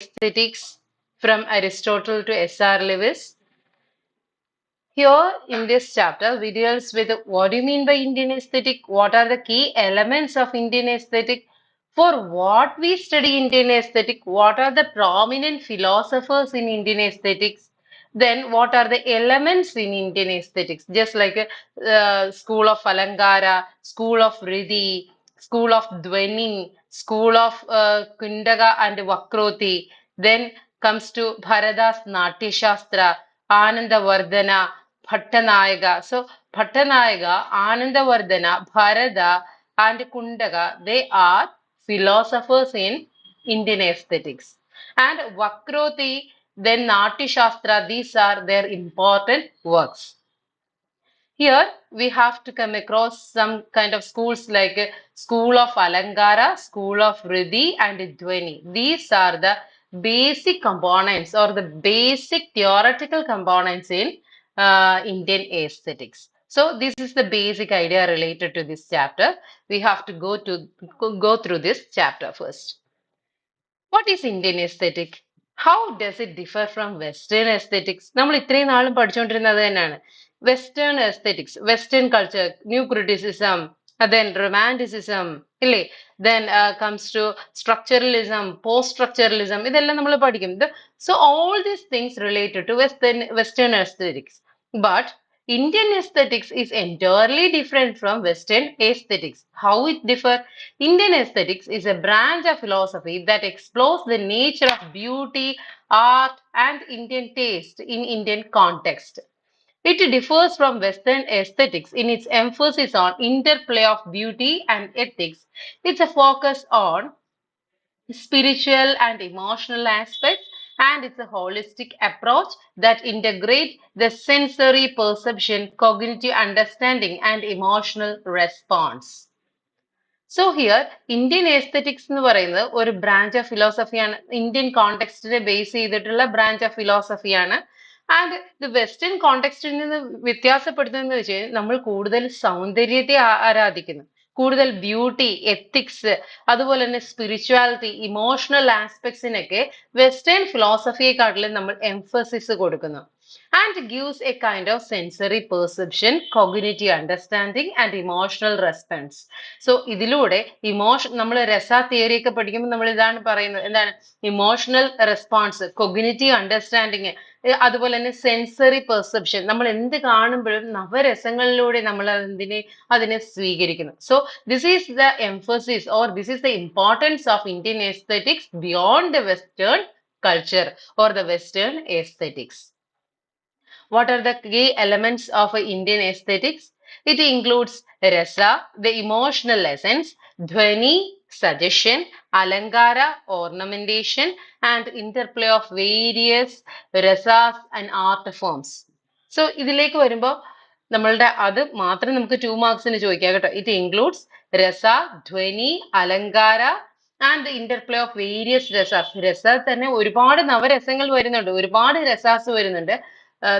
aesthetics from Aristotle to S.R. Lewis. Here in this chapter, we deals with what do you mean by Indian aesthetic? What are the key elements of Indian aesthetic? For what we study Indian aesthetic, what are the prominent philosophers in Indian aesthetics? Then what are the elements in Indian aesthetics? Just like school of Alankara, school of Riti, school of Dhwani, school of Kuntaka and Vakroti. Then comes to Bharata's Natya Shastra, Anandavardhana, Bhattanayaka. So Bhattanayaka, Anandavardhana, Bharata and Kuntaka, they are philosophers in Indian aesthetics. And Vakroti, then Natya Shastra, these are their important works. Here we have to come across some kind of schools like School of Alankara, School of Riti and Dhwani. These are the basic components or the basic theoretical components in Indian aesthetics. So this is the basic idea related to this chapter. We have to go through this chapter first. What is Indian aesthetic? How does it differ from Western aesthetics? നമ്മൾ ഇത്രയും നാളും പഠിച്ചുകൊണ്ടിരുന്നത് തന്നെയാണ്. Western aesthetics, Western culture, new criticism, then romanticism, ഇല്ലേ? Then comes to structuralism, post-structuralism, ഇതെല്ലാം നമ്മൾ പഠിക്കും. So all these things related to Western aesthetics. But Indian aesthetics is entirely different from Western aesthetics. How it differs? Indian aesthetics is a branch of philosophy that explores the nature of beauty, art, and Indian taste in Indian context. It differs from Western aesthetics in its emphasis on interplay of beauty and ethics. It's a focus on spiritual and emotional aspects, and it's a holistic approach that integrates the sensory perception, cognitive understanding, and emotional response. So here, Indian aesthetics എന്ന് പറയുന്നത് ഒരു branch of ഫിലോസഫിയാണ്. Indian കോണ്ടെക്സ്റ്റിനെ base ചെയ്തിട്ടുള്ള branch of ഫിലോസഫിയാണ്. And ഇത് western കോണ്ടെക്സ്റ്റിൽ നിന്ന് വ്യത്യാസപ്പെടുത്തുന്നത് വെച്ച് കഴിഞ്ഞാൽ നമ്മൾ കൂടുതൽ സൗന്ദര്യത്തെ ആരാധിക്കുന്നു, കൂടുതൽ ബ്യൂട്ടി, എത്തിക്സ്, അതുപോലെ തന്നെ സ്പിരിച്വാലിറ്റി, ഇമോഷണൽ ആസ്പെക്ട്സിനൊക്കെ വെസ്റ്റേൺ ഫിലോസഫിയെക്കാട്ടിലും നമ്മൾ എംഫസിസ് കൊടുക്കുന്നു. And gives a kind of sensory perception, cognitive understanding and emotional response. So ഇതിലൂടെ നമ്മൾ രസ തിയറി ഒക്കെ പഠിക്കുമ്പോൾ നമ്മൾ ഇതാണ് പറയുന്നത്, എന്താണ് ഇമോഷണൽ റെസ്പോൺസ്, കൊഗ്നിറ്റീവ് അണ്ടർസ്റ്റാൻഡിങ്, അതുപോലെ തന്നെ സെൻസറി പെർസെപ്ഷൻ. നമ്മൾ എന്ത് കാണുമ്പോഴും നവരസങ്ങളിലൂടെ നമ്മൾ അതിനെ സ്വീകരിക്കുന്നു. So this is the emphasis or this is the importance of Indian aesthetics beyond the western culture or the Western aesthetics. What are the key elements of Indian aesthetics? It includes rasa, the emotional essence, dhwani, suggestion, alankara, ornamentation, and interplay of various rasas and art forms. So, ഇതിലേക്ക് വരുമ്പോൾ നമ്മളുടെ അത് മാത്രം നമുക്ക് 2 മാർക്സിന് ചോദിക്കാം കേട്ടോ. It includes rasa, dhwani, alankara, and the interplay of various rasas. Rasas തന്നെ ഒരുപാട് നവരസങ്ങൾ വരുന്നുണ്ട്, ഒരുപാട് രസാസ് വരുന്നുണ്ട്.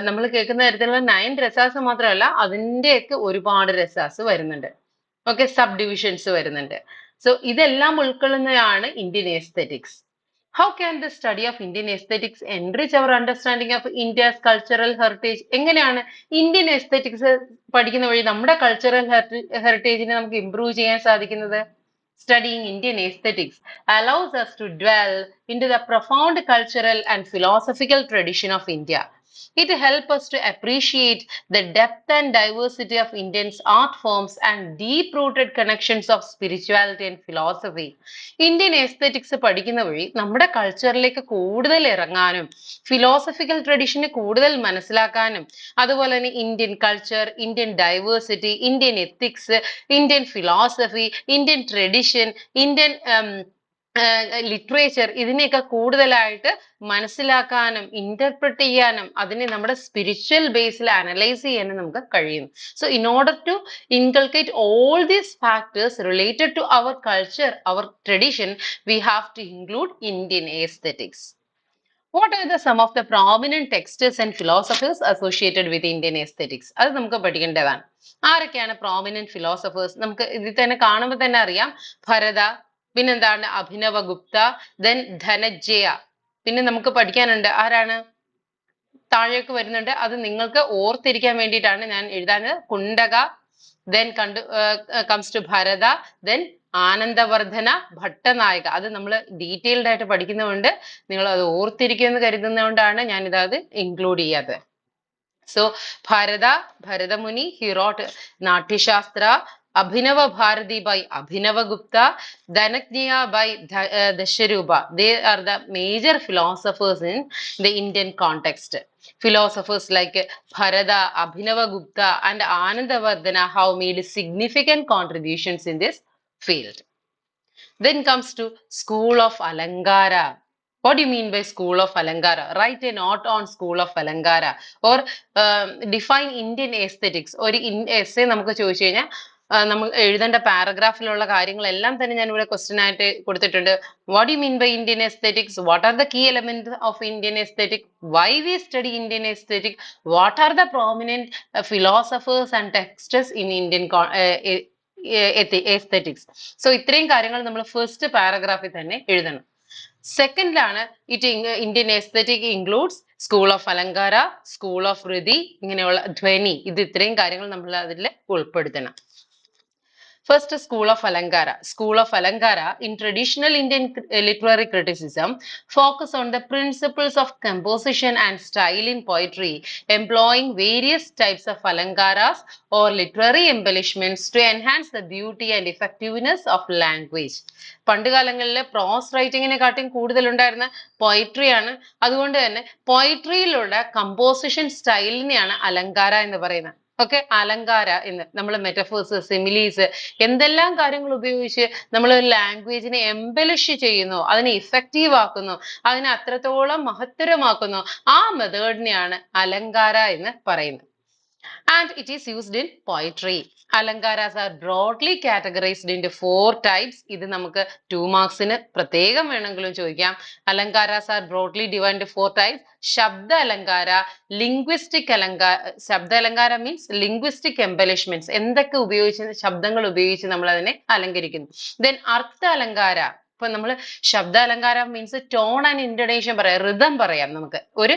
നമ്മൾ കേൾക്കുന്ന തരത്തിലുള്ള 9 രസാസ് മാത്രമല്ല, അതിൻ്റെയൊക്കെ ഒരുപാട് രസാസ് വരുന്നുണ്ട്. ഓക്കെ, സബ് ഡിവിഷൻസ് വരുന്നുണ്ട്. സോ ഇതെല്ലാം ഉൾക്കൊള്ളുന്നതാണ് Indian aesthetics. How can the study of Indian aesthetics enrich our understanding of India's cultural heritage? എങ്ങനെയാണ് ഇന്ത്യൻ എസ്തെറ്റിക്സ് പഠിക്കുന്ന വഴി നമ്മുടെ കൾച്ചറൽ ഹെറിറ്റേജിനെ നമുക്ക് ഇംപ്രൂവ് ചെയ്യാൻ സാധിക്കുന്നത്? Studying Indian aesthetics allows us to dwell into the profound cultural and philosophical tradition of India. It helps us to appreciate the depth and diversity of Indian art forms and deep-rooted connections of spirituality and philosophy. Indian aesthetics പഠിക്കുന്ന വഴി നമ്മുടെ കൾച്ചറിലേക്ക് കൂടുതൽ ഇറങ്ങാനും philosophical ട്രഡീഷനെ കൂടുതൽ മനസ്സിലാക്കാനും അതുപോലെ തന്നെ Indian culture, Indian diversity, Indian ethics, Indian philosophy, Indian tradition, Indian literature, ഇതിനെയൊക്കെ കൂടുതലായിട്ട് മനസ്സിലാക്കാനും ഇന്റർപ്രറ്റ് ചെയ്യാനും അതിനെ നമ്മുടെ സ്പിരിച്വൽ ബേസിൽ അനലൈസ് ചെയ്യാനും നമുക്ക് കഴിയും. So in order to inculcate all these factors related to our culture, our tradition, we have to include Indian aesthetics. What are some of the prominent texts and philosophers associated with Indian aesthetics? അത് നമുക്ക് പഠിക്കേണ്ടതാണ്. ആരൊക്കെയാണ് prominent philosophers? നമുക്ക് ഇതിൽ തന്നെ കാണുമ്പോൾ തന്നെ അറിയാം. ഭരത, പിന്നെന്താണ് അഭിനവ ഗുപ്ത, then ധനഞ്ജയ, പിന്നെ നമുക്ക് പഠിക്കാനുണ്ട്. ആരാണ് താഴേക്ക് വരുന്നുണ്ട്. അത് നിങ്ങൾക്ക് ഓർത്തിരിക്കാൻ വേണ്ടിയിട്ടാണ് ഞാൻ എഴുതാന്. കുണ്ടക, then comes to Bharata, then ആനന്ദവർദ്ധന, ഭട്ടനായക. അത് നമ്മൾ ഡീറ്റെയിൽഡ് ആയിട്ട് പഠിക്കുന്നതുകൊണ്ട് നിങ്ങൾ അത് ഓർത്തിരിക്കുമെന്ന് കരുതുന്നതുകൊണ്ടാണ് ഞാൻ ഇതത് ഇൻക്ലൂഡ് ചെയ്യാത്തത്. So Bharata Muni, he wrote Natyashastra, Abhinava Bharati by Abhinava Gupta, Dhanaknya by Dasharupa. They are the major philosophers in the Indian context. Philosophers like Bharata, Abhinava Gupta and Anandavardhana have made significant contributions in this field. Then comes to School of Alankara. What do you mean by School of Alankara? Write a note on School of Alankara or define Indian aesthetics. ഒരു essay നമുക്ക് ചോദിച്ചു കഴിഞ്ഞാൽ നമ്മൾ എഴുതേണ്ട പാരഗ്രാഫിലുള്ള കാര്യങ്ങളെല്ലാം തന്നെ ഞാൻ ഇവിടെ ക്വസ്റ്റ്യൻ ആയിട്ട് കൊടുത്തിട്ടുണ്ട്. What do you mean by Indian aesthetics? What are the key elements of Indian aesthetic? Why we study Indian aesthetic? What are the prominent philosophers and texts in Indian aesthetics? So ഇത്രയും കാര്യങ്ങൾ നമ്മൾ first പാരഗ്രാഫിൽ തന്നെ എഴുതണം. സെക്കൻഡിലാണ് Indian aesthetic includes school of Alankara, school of Riti, ഇങ്ങനെയുള്ള ധ്വനി. ഇത് ഇത്രയും കാര്യങ്ങൾ നമ്മൾ അതിൽ ഉൾപ്പെടുത്തണം. First, School of Alankara. School of Alankara in traditional Indian literary criticism focus on the principles of composition and style in poetry, employing various types of alankaras or literary embellishments to enhance the beauty and effectiveness of language. പണ്ടുകാലങ്ങളിൽ പ്രോസ് റൈറ്റിങ്ങിനെക്കാട്ടും കൂടുതൽ ഉണ്ടായിരുന്ന പോയിട്രിയാണ്. അതുകൊണ്ട് തന്നെ പോയിട്രിയിലുള്ള composition സ്റ്റൈലിനെയാണ് അലങ്കാര എന്ന് പറയുന്നത്. Okay, അലങ്കാര എന്ന് നമ്മൾ മെറ്റഫേഴ്സ്, സിമിലീസ്, എന്തെല്ലാം കാര്യങ്ങൾ ഉപയോഗിച്ച് നമ്മൾ ഒരു ലാംഗ്വേജിനെ എംബലിഷ് ചെയ്യുന്നു, അതിനെ ഇഫക്റ്റീവ് ആക്കുന്നു, അതിനെ അത്രത്തോളം മഹത്തരമാക്കുന്നു, ആ മെത്തേഡിനെയാണ് അലങ്കാര എന്ന് പറയുന്നത്. And it is used in poetry. Alankaras are broadly categorized into 4 types. ഇത് നമുക്ക് 2 മാർക്സിന് പ്രത്യേകം വേണമെങ്കിലും ചോദിക്കാം. Alankaras are broadly divided into 4 types. ശബ്ദ അലങ്കാര, ലിംഗ്വിസ്റ്റിക് അലങ്കാര. ശബ്ദ അലങ്കാര മീൻസ് ലിംഗ്വിസ്റ്റിക് എംബലിഷ്മെന്റ്സ്, എന്തൊക്കെ ഉപയോഗിച്ച് ശബ്ദങ്ങൾ ഉപയോഗിച്ച് നമ്മൾ അതിനെ അലങ്കരിക്കുന്നു. Then അർത്ഥ അലങ്കാര. ഇപ്പൊ നമ്മൾ ശബ്ദ അലങ്കാരം മീൻസ് ടോൺ ആൻഡ് ഇന്റണേഷൻ പറയാം, ഋതം പറയാം. നമുക്ക് ഒരു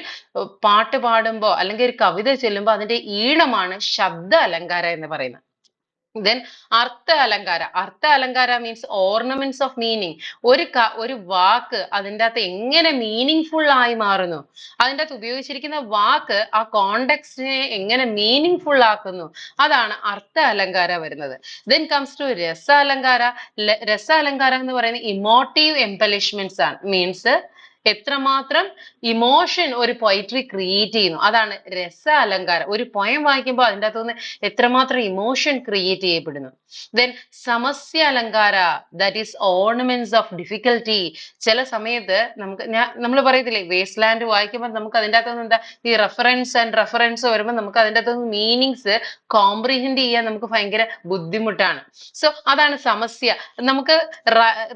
പാട്ട് പാടുമ്പോ അല്ലെങ്കിൽ ഒരു കവിത ചൊല്ലുമ്പോ അതിന്റെ ഈണമാണ് ശബ്ദ അലങ്കാര എന്ന് പറയുന്നത്. Then അർത്ഥ അലങ്കാര. അർത്ഥ അലങ്കാര മീൻസ് ഓർണമെന്റ്സ് ഓഫ് മീനിങ്. ഒരു വാക്ക് അതിൻ്റെ അകത്ത് എങ്ങനെ മീനിങ് ഫുൾ ആയി മാറുന്നു, അതിൻ്റെ അകത്ത് ഉപയോഗിച്ചിരിക്കുന്ന വാക്ക് ആ കോണ്ടെക്സ്റ്റിനെ എങ്ങനെ മീനിങ് ഫുൾ ആക്കുന്നു, അതാണ് അർത്ഥ അലങ്കാര വരുന്നത്. Then comes to രസ അലങ്കാര. രസ അലങ്കാര എന്ന് പറയുന്നത് ഇമോട്ടീവ് എംബലിഷ്മെന്റ്സ് ആണ്. മീൻസ് എത്രമാത്രം ഇമോഷൻ ഒരു പോയിട്രി ക്രിയേറ്റ് ചെയ്യുന്നു, അതാണ് രസ അലങ്കാരം. ഒരു പോയം വായിക്കുമ്പോൾ അതിൻ്റെ അകത്തുനിന്ന് എത്രമാത്രം ഇമോഷൻ ക്രിയേറ്റ് ചെയ്യപ്പെടുന്നു. Then സമസ്യ അലങ്കാര, that is ornaments of difficulty. ചില സമയത്ത് നമ്മൾ പറയത്തില്ലേ, വേസ്റ്റ് ലാൻഡ് വായിക്കുമ്പോൾ നമുക്ക് അതിൻ്റെ അകത്തുനിന്ന് എന്താ ഈ റെഫറൻസ് വരുമ്പോൾ നമുക്ക് അതിൻ്റെ അകത്തുനിന്ന് മീനിങ്സ് കോംപ്രിഹെൻഡ് ചെയ്യാൻ നമുക്ക് ഭയങ്കര ബുദ്ധിമുട്ടാണ്. സോ അതാണ് സമസ്യ. നമുക്ക്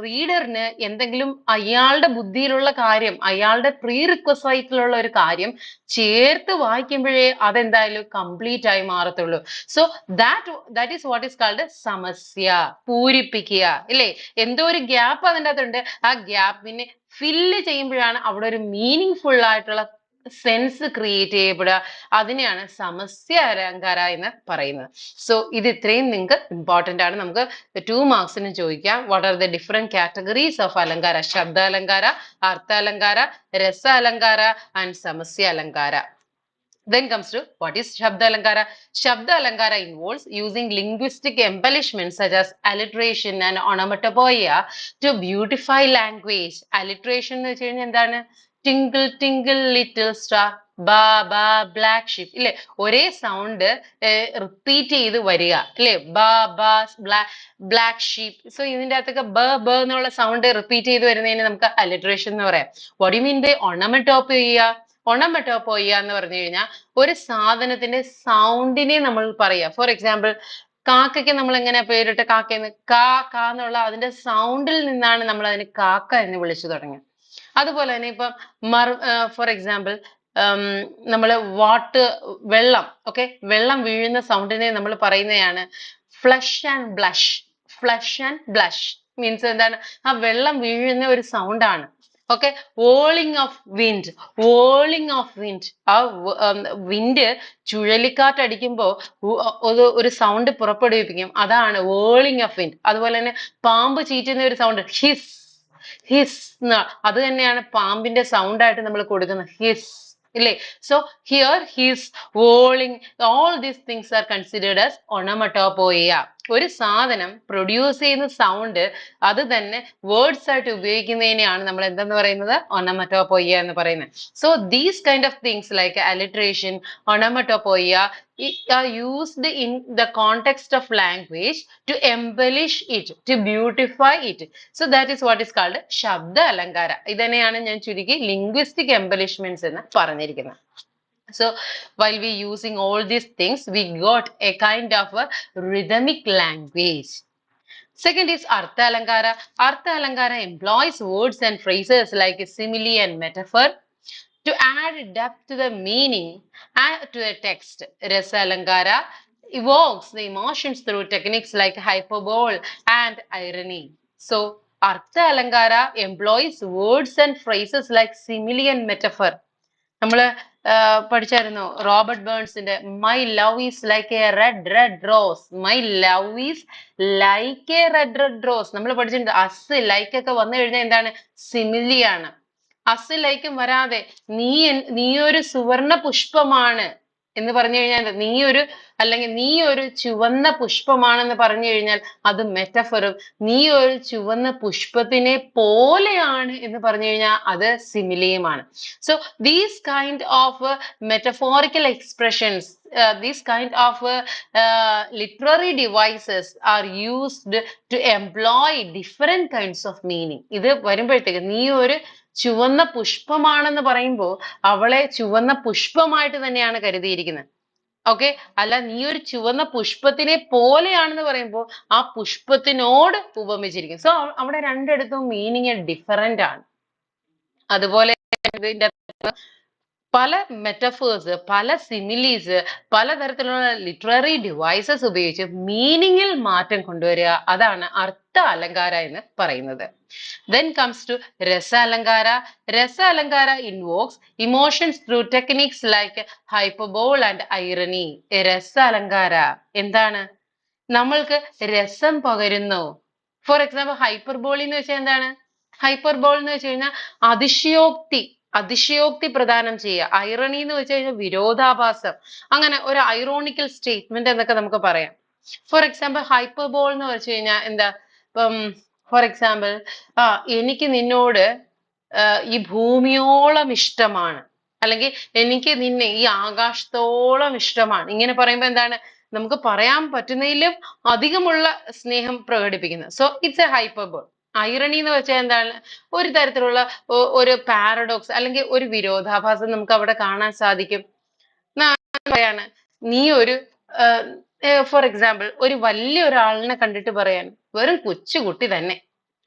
റീഡറിന് എന്തെങ്കിലും അയാളുടെ ബുദ്ധിയിലുള്ള കാര്യം, അയാളുടെ പ്രീ റിക്വസൈറ്റിലുള്ള ഒരു കാര്യം ചേർത്ത് വായിക്കുമ്പോഴേ അതെന്തായാലും കംപ്ലീറ്റ് ആയി മാറത്തുള്ളൂ. So that is what is called സമസ്യ. പൂരിപ്പിക്കുക, ഇല്ലേ? എന്തോ ഒരു ഗ്യാപ്പ് അതിൻ്റെ അകത്തുണ്ട്, ആ ഗ്യാപ്പിനെ ഫില്ല് ചെയ്യുമ്പോഴാണ് അവിടെ ഒരു മീനിങ് ഫുൾ ആയിട്ടുള്ള സെൻസ് ക്രിയേറ്റ് ചെയ്യപ്പെടുക. അതിനെയാണ് സമസ്യ അലങ്കാര എന്ന് പറയുന്നത്. സോ ഇത് ഇത്രയും നിങ്ങൾക്ക് ഇമ്പോർട്ടന്റ് ആണ്. നമുക്ക് 2 മാർക്സിന് ചോദിക്കാം. What are the different categories of അലങ്കാര? ശബ്ദ അലങ്കാര, അർത്ഥ അലങ്കാര, രസ അലങ്കാര ആൻഡ് സമസ്യ അലങ്കാര. Then comes to what is Shabda Alankara? Shabda Alankara involves using linguistic embellishments such as alliteration and onomatopoeia to beautify language. Alliteration എന്ന് വെച്ച് കഴിഞ്ഞാൽ എന്താണ്? Tinkle tinkle little star, ba ba black sheep, ഇല്ലേ? ഒരേ sound repeat ചെയ്ത് വരിക, ഇല്ലേ? ba ba black sheep. So ഇതിൻ്റെ അകത്തൊക്കെ ബ എന്നുള്ള സൗണ്ട് റിപ്പീറ്റ് ചെയ്ത് വരുന്നതിന് നമുക്ക് alliteration എന്ന് പറയാം. What do you mean by onomatopoeia? ഒണമറ്റോപോയ്യ എന്ന് പറഞ്ഞു കഴിഞ്ഞാൽ ഒരു സാധനത്തിന്റെ സൗണ്ടിനെ നമ്മൾ പറയാ. ഫോർ എക്സാമ്പിൾ, കാക്കയ്ക്ക് നമ്മൾ എങ്ങനെ പേരിട്ട് കാക്കയെന്ന്? കാ എന്നുള്ള അതിന്റെ സൗണ്ടിൽ നിന്നാണ് നമ്മൾ അതിന് കാക്ക എന്ന് വിളിച്ചു തുടങ്ങിയത്. അതുപോലെ തന്നെ ഇപ്പം ഫോർ എക്സാമ്പിൾ നമ്മൾ വെള്ളം, ഓക്കെ, വെള്ളം വീഴുന്ന സൗണ്ടിനെ നമ്മൾ പറയുന്നതാണ് flush and blush. Flush and blush means എന്താണ്? ആ വെള്ളം വീഴുന്ന ഒരു സൗണ്ടാണ്. Okay, wailing of wind, wailing of wind. ആ വിൻഡ് ചുഴലിക്കാറ്റടിക്കുമ്പോൾ ഒരു സൗണ്ട് പുറപ്പെടുവിപ്പിക്കും, അതാണ് വോളിംഗ് ഓഫ് വിൻഡ്. അതുപോലെ തന്നെ പാമ്പ് ചീറ്റുന്ന ഒരു സൗണ്ട്, ഹിസ് ഹിസ്, അത് തന്നെയാണ് പാമ്പിന്റെ സൗണ്ട് ആയിട്ട് നമ്മൾ കൊടുക്കുന്നത്, ഹിസ് ഇല്ലേ. So here hiss, wailing, all these things are considered as onomatopoeia. ഒരു സാധനം പ്രൊഡ്യൂസ് ചെയ്യുന്ന സൗണ്ട് അത് തന്നെ വേർഡ്സ് ആയിട്ട് ഉപയോഗിക്കുന്നതിനെയാണ് നമ്മൾ എന്തെന്ന് പറയുന്നത്, ഒണമറ്റോപോയിയ എന്ന് പറയുന്നത്. So these kind of things like alliteration, onomatopoeia are used in the context of language to embellish it, to beautify it. So that is what is called ശബ്ദ അലങ്കാര. ഇതന്നെയാണ് ഞാൻ ചുരുക്കി linguistic embellishments എന്ന് പറഞ്ഞിരിക്കുന്നത്. So while we using all these things, we got a kind of a rhythmic language. Second is Artha Alankara. Artha Alankara employs words and phrases like simile and metaphor to add depth to the meaning and to a text. Rasa Alankara evokes the emotions through techniques like hyperbole and irony. So Artha Alankara employs words and phrases like simile and metaphor. നമ്മള് പഠിച്ചായിരുന്നു Robert ബേൺസിന്റെ my love is like a red red rose, my love is like a red red rose. നമ്മൾ പഠിച്ചിട്ടുണ്ട്. Us like ഒക്കെ വന്നു കഴിഞ്ഞാൽ എന്താണ്, സിമിലിയാണ്. Us ലൈക്കും വരാതെ നീ ഒരു സുവർണ പുഷ്പമാണ് എന്ന് പറഞ്ഞു കഴിഞ്ഞാൽ നീ ഒരു, അല്ലെങ്കിൽ നീ ഒരു ചുവന്ന പുഷ്പമാണെന്ന് പറഞ്ഞു കഴിഞ്ഞാൽ അത് മെറ്റഫറും, നീ ഒരു ചുവന്ന പുഷ്പത്തിനെ പോലെയാണ് എന്ന് പറഞ്ഞു കഴിഞ്ഞാൽ അത് സിമിലിയുമാണ്. So these kind of metaphorical expressions, these kind of literary devices are used to employ different kinds of meaning. ഇത് വരുമ്പോഴത്തേക്ക് നീ ഒരു ചുവന്ന പുഷ്പമാണെന്ന് പറയുമ്പോൾ അവളെ ചുവന്ന പുഷ്പമായിട്ട് തന്നെയാണ് കരുതിയിരിക്കുന്നത്. ഓക്കെ, അല്ല നീ ഒരു ചുവന്ന പുഷ്പത്തിനെ പോലെയാണെന്ന് പറയുമ്പോൾ ആ പുഷ്പത്തിനോട് ഉപമിച്ചിരിക്കും. സോ അവിടെ രണ്ടിടത്തും മീനിങ് ഡിഫറെന്റ് ആണ്. അതുപോലെ ഇതിന്റെ പല മെറ്റഫേഴ്സ്, പല സിമിലീസ്, പലതരത്തിലുള്ള ലിറ്റററി ഡിവൈസസ് ഉപയോഗിച്ച് മീനിങ്ങിൽ മാറ്റം കൊണ്ടുവരിക, അതാണ് അർത്ഥ അലങ്കാര എന്ന് പറയുന്നത്. Then comes to Rasa Alankara. Rasa Alankara invokes emotions through techniques like hyperbole and irony. Rasa Alankara എന്താണ്, നമ്മൾക്ക് രസം പകരുന്നു. ഫോർ എക്സാമ്പിൾ ഹൈപ്പർബോൾ എന്ന് വെച്ചാൽ എന്താണ്, ഹൈപ്പർബോൾ എന്ന് വെച്ച് കഴിഞ്ഞാൽ അതിശയോക്തി പ്രദാനം ചെയ്യുക. ഐറണി എന്ന് വെച്ച് കഴിഞ്ഞാൽ വിരോധാഭാസം. അങ്ങനെ ഒരു ഐറോണിക്കൽ സ്റ്റേറ്റ്മെന്റ് എന്നൊക്കെ നമുക്ക് പറയാം. ഫോർ എക്സാമ്പിൾ ഹൈപ്പർബോൾ എന്ന് വെച്ച് കഴിഞ്ഞാൽ എന്താ, ഇപ്പം ഫോർ എക്സാമ്പിൾ എനിക്ക് നിന്നോട് ഈ ഭൂമിയോളം ഇഷ്ടമാണ്, അല്ലെങ്കിൽ എനിക്ക് നിന്നെ ഈ ആകാശത്തോളം ഇഷ്ടമാണ്. ഇങ്ങനെ പറയുമ്പോൾ എന്താണ്, നമുക്ക് പറയാൻ പറ്റുന്നതിലും അധികമുള്ള സ്നേഹം പ്രകടിപ്പിക്കുന്നത്. So it's A hyperbole. Irony എന്ന് വെച്ചാൽ എന്താണ്, ഒരു തരത്തിലുള്ള ഒരു പാരഡോക്സ് അല്ലെങ്കിൽ ഒരു വിരോധാഭാസം നമുക്ക് അവിടെ കാണാൻ സാധിക്കും. പറയാണ്, നീ ഒരു ഫോർ എക്സാമ്പിൾ ഒരു വലിയ ഒരാളിനെ കണ്ടിട്ട് പറയാൻ, വെറും കൊച്ചുകുട്ടി തന്നെ.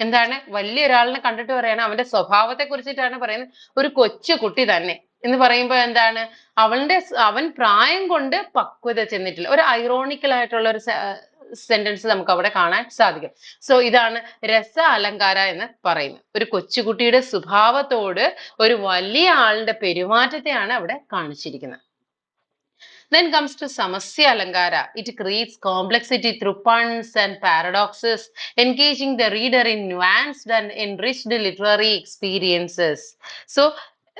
എന്താണ്, വലിയ ഒരാളിനെ കണ്ടിട്ട് പറയാണ്, അവന്റെ സ്വഭാവത്തെ കുറിച്ചിട്ടാണ് പറയുന്നത്, ഒരു കൊച്ചുകുട്ടി തന്നെ എന്ന് പറയുമ്പോൾ എന്താണ്, അവൻ പ്രായം കൊണ്ട് പക്വത ചെന്നിട്ടില്ല. ഒരു ഐറോണിക്കൽ ആയിട്ടുള്ള ഒരു സെന്റൻസ് നമുക്ക് അവിടെ കാണാൻ സാധിക്കും. സോ ഇതാണ് രസ അലങ്കാര എന്ന് പറയുന്നത്. ഒരു കൊച്ചുകുട്ടിയുടെ സ്വഭാവത്തോട് ഒരു വലിയ ആളുടെ പെരുമാറ്റത്തെയാണ് അവിടെ കാണിച്ചിരിക്കുന്നത്. Then comes to Samasya Alankara. It creates complexity through puns and paradoxes, engaging the reader in nuanced and enriched literary experiences. So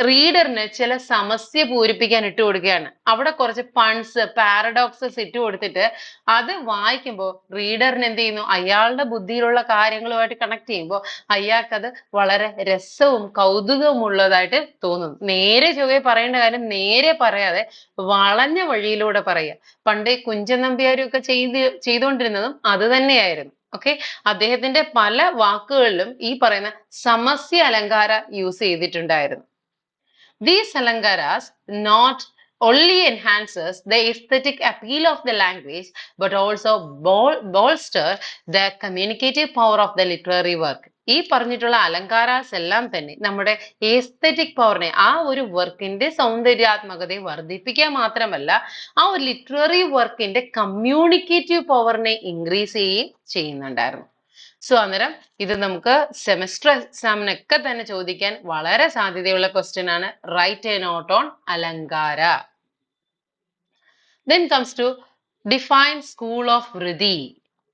റീഡറിന് ചില സമസ്യ പൂരിപ്പിക്കാൻ ഇട്ട് കൊടുക്കുകയാണ്. അവിടെ കുറച്ച് പൺസ്, പാരഡോക്സസ് ഇട്ട് കൊടുത്തിട്ട് അത് വായിക്കുമ്പോൾ റീഡറിന് എന്ത് ചെയ്യുന്നു, അയാളുടെ ബുദ്ധിയിലുള്ള കാര്യങ്ങളുമായിട്ട് കണക്ട് ചെയ്യുമ്പോൾ അയാൾക്കത് വളരെ രസവും കൗതുകവും ഉള്ളതായിട്ട് തോന്നുന്നു. നേരെ ചൊവ്വേ പറയേണ്ട കാര്യം നേരെ പറയാതെ വളഞ്ഞ വഴിയിലൂടെ പറയുക. പണ്ട് കുഞ്ചൻ നമ്പ്യാരും ഒക്കെ ചെയ്തുകൊണ്ടിരുന്നതും അത് തന്നെയായിരുന്നു. ഓക്കെ, അദ്ദേഹത്തിന്റെ പല വാക്കുകളിലും ഈ പറയുന്ന സമസ്യ അലങ്കാര യൂസ് ചെയ്തിട്ടുണ്ടായിരുന്നു. These alankaras not only enhances the aesthetic appeal of the language but also bolster the communicative power of the literary work. ഈ പറഞ്ഞിട്ടുള്ള അലങ്കാരാസ് എല്ലാം തന്നെ നമ്മുടെ എസ്തെറ്റിക് പവറിനെ, ആ ഒരു വർക്കിന്റെ സൗന്ദര്യാത്മകതയെ വർദ്ധിപ്പിക്കുക മാത്രമല്ല ആ ഒരു ലിറ്റററി വർക്കിന്റെ കമ്മ്യൂണിക്കേറ്റീവ് പവറിനെ ഇൻക്രീസ് ചെയ്യുകയും ചെയ്യുന്നുണ്ടായിരുന്നു. സോ അന്നേരം ഇത് നമുക്ക് സെമസ്റ്റർ എക്സാമിനൊക്കെ തന്നെ ചോദിക്കാൻ വളരെ സാധ്യതയുള്ള ക്വസ്റ്റ്യൻ ആണ്. റൈറ്റ് എ നോട്ട് ഓൺ അലങ്കാര. Then comes to define school of Riti.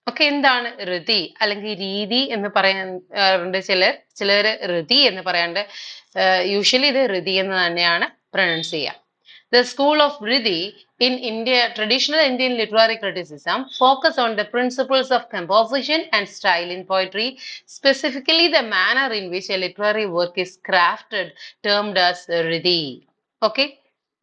Okay, എന്താണ് Riti അല്ലെങ്കിൽ രീതി എന്ന് പറയാറുണ്ട് ചിലർ Riti എന്ന് പറയാറുണ്ട്. യൂഷ്വലി ഇത് Riti എന്ന് തന്നെയാണ് പ്രൊനൗൺസ് ചെയ്യുക. The school of Riti in India, traditional Indian literary criticism, focus on the principles of composition and style in poetry, specifically the manner in which a literary work is crafted, termed as Riti. Okay.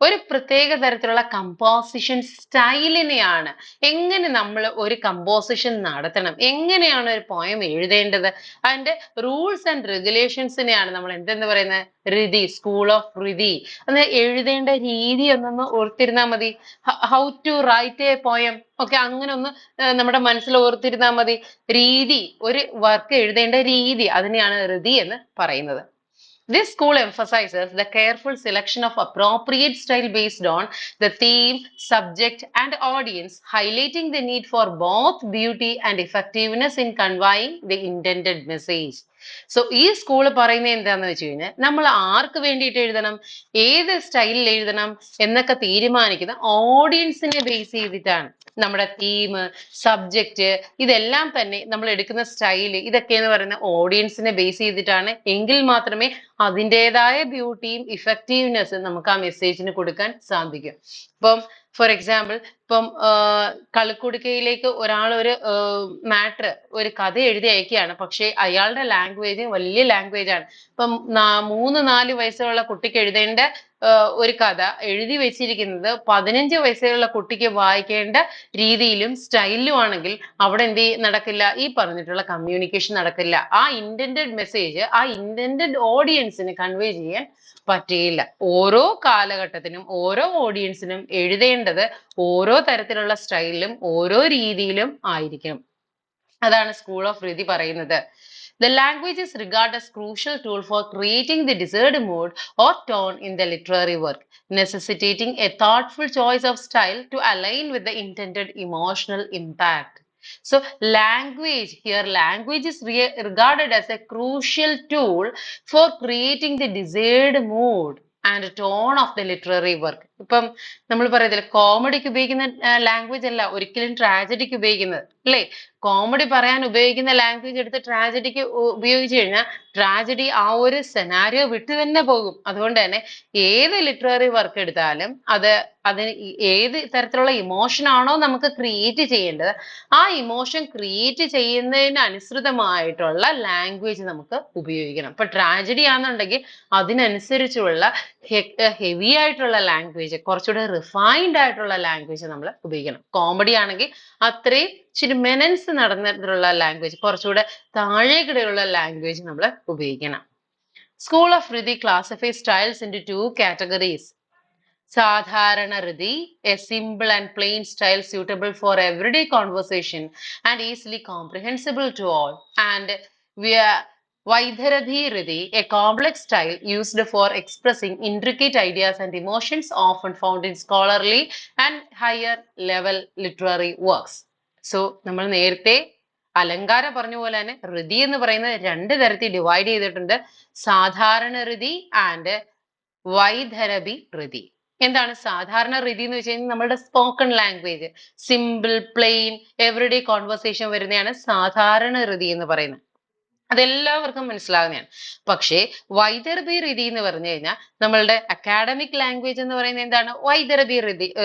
ഒരു പ്രത്യേക തരത്തിലുള്ള composition സ്റ്റൈലിനെയാണ്, എങ്ങനെ നമ്മൾ ഒരു composition നടത്തണം, എങ്ങനെയാണ് ഒരു poem എഴുതേണ്ടത്, അതിന്റെ റൂൾസ് ആൻഡ് റെഗുലേഷൻസിനെയാണ് നമ്മൾ എന്തെന്ന് പറയുന്നത്, Riti, സ്കൂൾ ഓഫ് Riti. അത് എഴുതേണ്ട രീതി ഒന്നൊന്ന് ഓർത്തിരുന്നാൽ മതി. How to write a poem, okay, അങ്ങനെ ഒന്ന് നമ്മുടെ മനസ്സിൽ ഓർത്തിരുന്നാൽ മതി. രീതി, ഒരു വർക്ക് എഴുതേണ്ട രീതി, അതിനെയാണ് Riti എന്ന് പറയുന്നത്. This school emphasizes the careful selection of appropriate style based on the theme, subject, and audience, highlighting the need for both beauty and effectiveness in conveying the intended message. So ഈ school പറയുന്നത് എന്താന്ന് വെച്ച് കഴിഞ്ഞാൽ, നമ്മൾ ആർക്ക് വേണ്ടിയിട്ട് എഴുതണം, ഏത് സ്റ്റൈലിൽ എഴുതണം എന്നൊക്കെ തീരുമാനിക്കുന്ന ഓഡിയൻസിനെ ബേസ് ചെയ്തിട്ടാണ്. നമ്മുടെ തീം, സബ്ജക്റ്റ്, ഇതെല്ലാം തന്നെ നമ്മൾ എടുക്കുന്ന സ്റ്റൈല്, ഇതൊക്കെ എന്ന് പറയുന്ന ഓഡിയൻസിനെ ബേസ് ചെയ്തിട്ടാണ്. എങ്കിൽ മാത്രമേ അതിൻ്റെതായ ബ്യൂട്ടിയും ഇഫക്റ്റീവ്നെസ്സും നമുക്ക് ആ മെസ്സേജിന് കൊടുക്കാൻ സാധിക്കും. ഇപ്പം ഫോർ എക്സാമ്പിൾ, ഇപ്പം കളിക്കുടുക്കയിലേക്ക് ഒരാൾ ഒരു മാറ്റർ, ഒരു കഥ എഴുതി അയക്കുകയാണ്. പക്ഷെ അയാളുടെ ലാംഗ്വേജ് വലിയ ലാംഗ്വേജ് ആണ്. ഇപ്പം 3-4 വയസ്സുള്ള കുട്ടിക്ക് എഴുതേണ്ട ഒരു കഥ എഴുതി വെച്ചിരിക്കുന്നത് 15 വയസ്സുള്ള കുട്ടിക്ക് വായിക്കേണ്ട രീതിയിലും സ്റ്റൈലിലും ആണെങ്കിൽ അവിടെ നടക്കില്ല, ഈ പറഞ്ഞിട്ടുള്ള കമ്മ്യൂണിക്കേഷൻ നടക്കില്ല. ആ ഇന്റന്റഡ് മെസ്സേജ് ആ ഇന്റന്റഡ് ഓഡിയൻസിന് കൺവേ ചെയ്യാൻ പറ്റിയില്ല. ഓരോ കാലഘട്ടത്തിനും ഓരോ ഓഡിയൻസിനും എഴുതേണ്ടത് ഓരോ തരത്തിലുള്ള സ്റ്റൈലിലും ഓരോ രീതിയിലും ആയിരിക്കും. അതാണ് സ്കൂൾ ഓഫ് Riti പറയുന്നത്. The language is regarded as crucial tool for creating the desired mood or tone in the literary work, necessitating a thoughtful choice of style to align with the intended emotional impact. So language is regarded as a crucial tool for creating the desired mood and tone of the literary work. ഇപ്പം നമ്മൾ പറയത്തില്ല, കോമഡിക്ക് ഉപയോഗിക്കുന്ന language അല്ല ഒരിക്കലും ട്രാജഡിക്ക് ഉപയോഗിക്കുന്നത്, അല്ലേ? Comedy പറയാൻ ഉപയോഗിക്കുന്ന ലാംഗ്വേജ് എടുത്ത് ട്രാജഡിക്ക് ഉപയോഗിച്ചു കഴിഞ്ഞാൽ ട്രാജഡി ആ ഒരു സെനാരിയോ വിട്ടു തന്നെ പോകും. അതുകൊണ്ട് തന്നെ ഏത് ലിറ്റററി വർക്ക് എടുത്താലും അതിന് ഏത് തരത്തിലുള്ള ഇമോഷൻ ആണോ നമുക്ക് ക്രിയേറ്റ് ചെയ്യേണ്ടത്, ആ ഇമോഷൻ ക്രിയേറ്റ് ചെയ്യുന്നതിന് അനുസൃതമായിട്ടുള്ള ലാംഗ്വേജ് നമുക്ക് ഉപയോഗിക്കണം. ഇപ്പൊ ട്രാജഡി ആണെന്നുണ്ടെങ്കിൽ അതിനനുസരിച്ചുള്ള ഹെവി ആയിട്ടുള്ള ലാംഗ്വേജ്, കുറച്ചുകൂടെ റിഫൈൻഡ് ആയിട്ടുള്ള ലാംഗ്വേജ് നമ്മൾ ഉപയോഗിക്കണം. കോമഡി ആണെങ്കിൽ അത്രയും ഇച്ചിരി മെനൻസ് നടന്നിട്ടുള്ള ലാംഗ്വേജ്, കുറച്ചുകൂടെ താഴേക്കിടെയുള്ള ലാംഗ്വേജ് നമ്മൾ ഉപയോഗിക്കണം. School of Riti classifies styles into 2 categories. Sadharana Riti, a simple and plain style suitable for everyday conversation and easily comprehensible to all. And Vaidharati Riti, a complex style used for expressing intricate ideas and emotions, often found in scholarly and higher level literary works. So, നമ്മൾ നേരത്തെ അലങ്കാര പറഞ്ഞ പോലെ തന്നെ Riti എന്ന് പറയുന്നത് 2 തരത്തിൽ divide ചെയ്തിട്ടുണ്ട്. സാധാരണ Riti ആൻഡ് വൈദരഭി Riti. എന്താണ് സാധാരണ Riti എന്ന് വെച്ച് കഴിഞ്ഞാൽ നമ്മുടെ spoken language, simple, plain, everyday conversation വരുന്നതാണ് സാധാരണ Riti എന്ന് പറയുന്നത്. അതെല്ലാവർക്കും മനസ്സിലാകുന്നതാണ്. പക്ഷേ വൈദർഭി Riti എന്ന് പറഞ്ഞു കഴിഞ്ഞാൽ നമ്മളുടെ അക്കാഡമിക് ലാംഗ്വേജ് എന്ന് പറയുന്നത് എന്താണ്, വൈദർഭി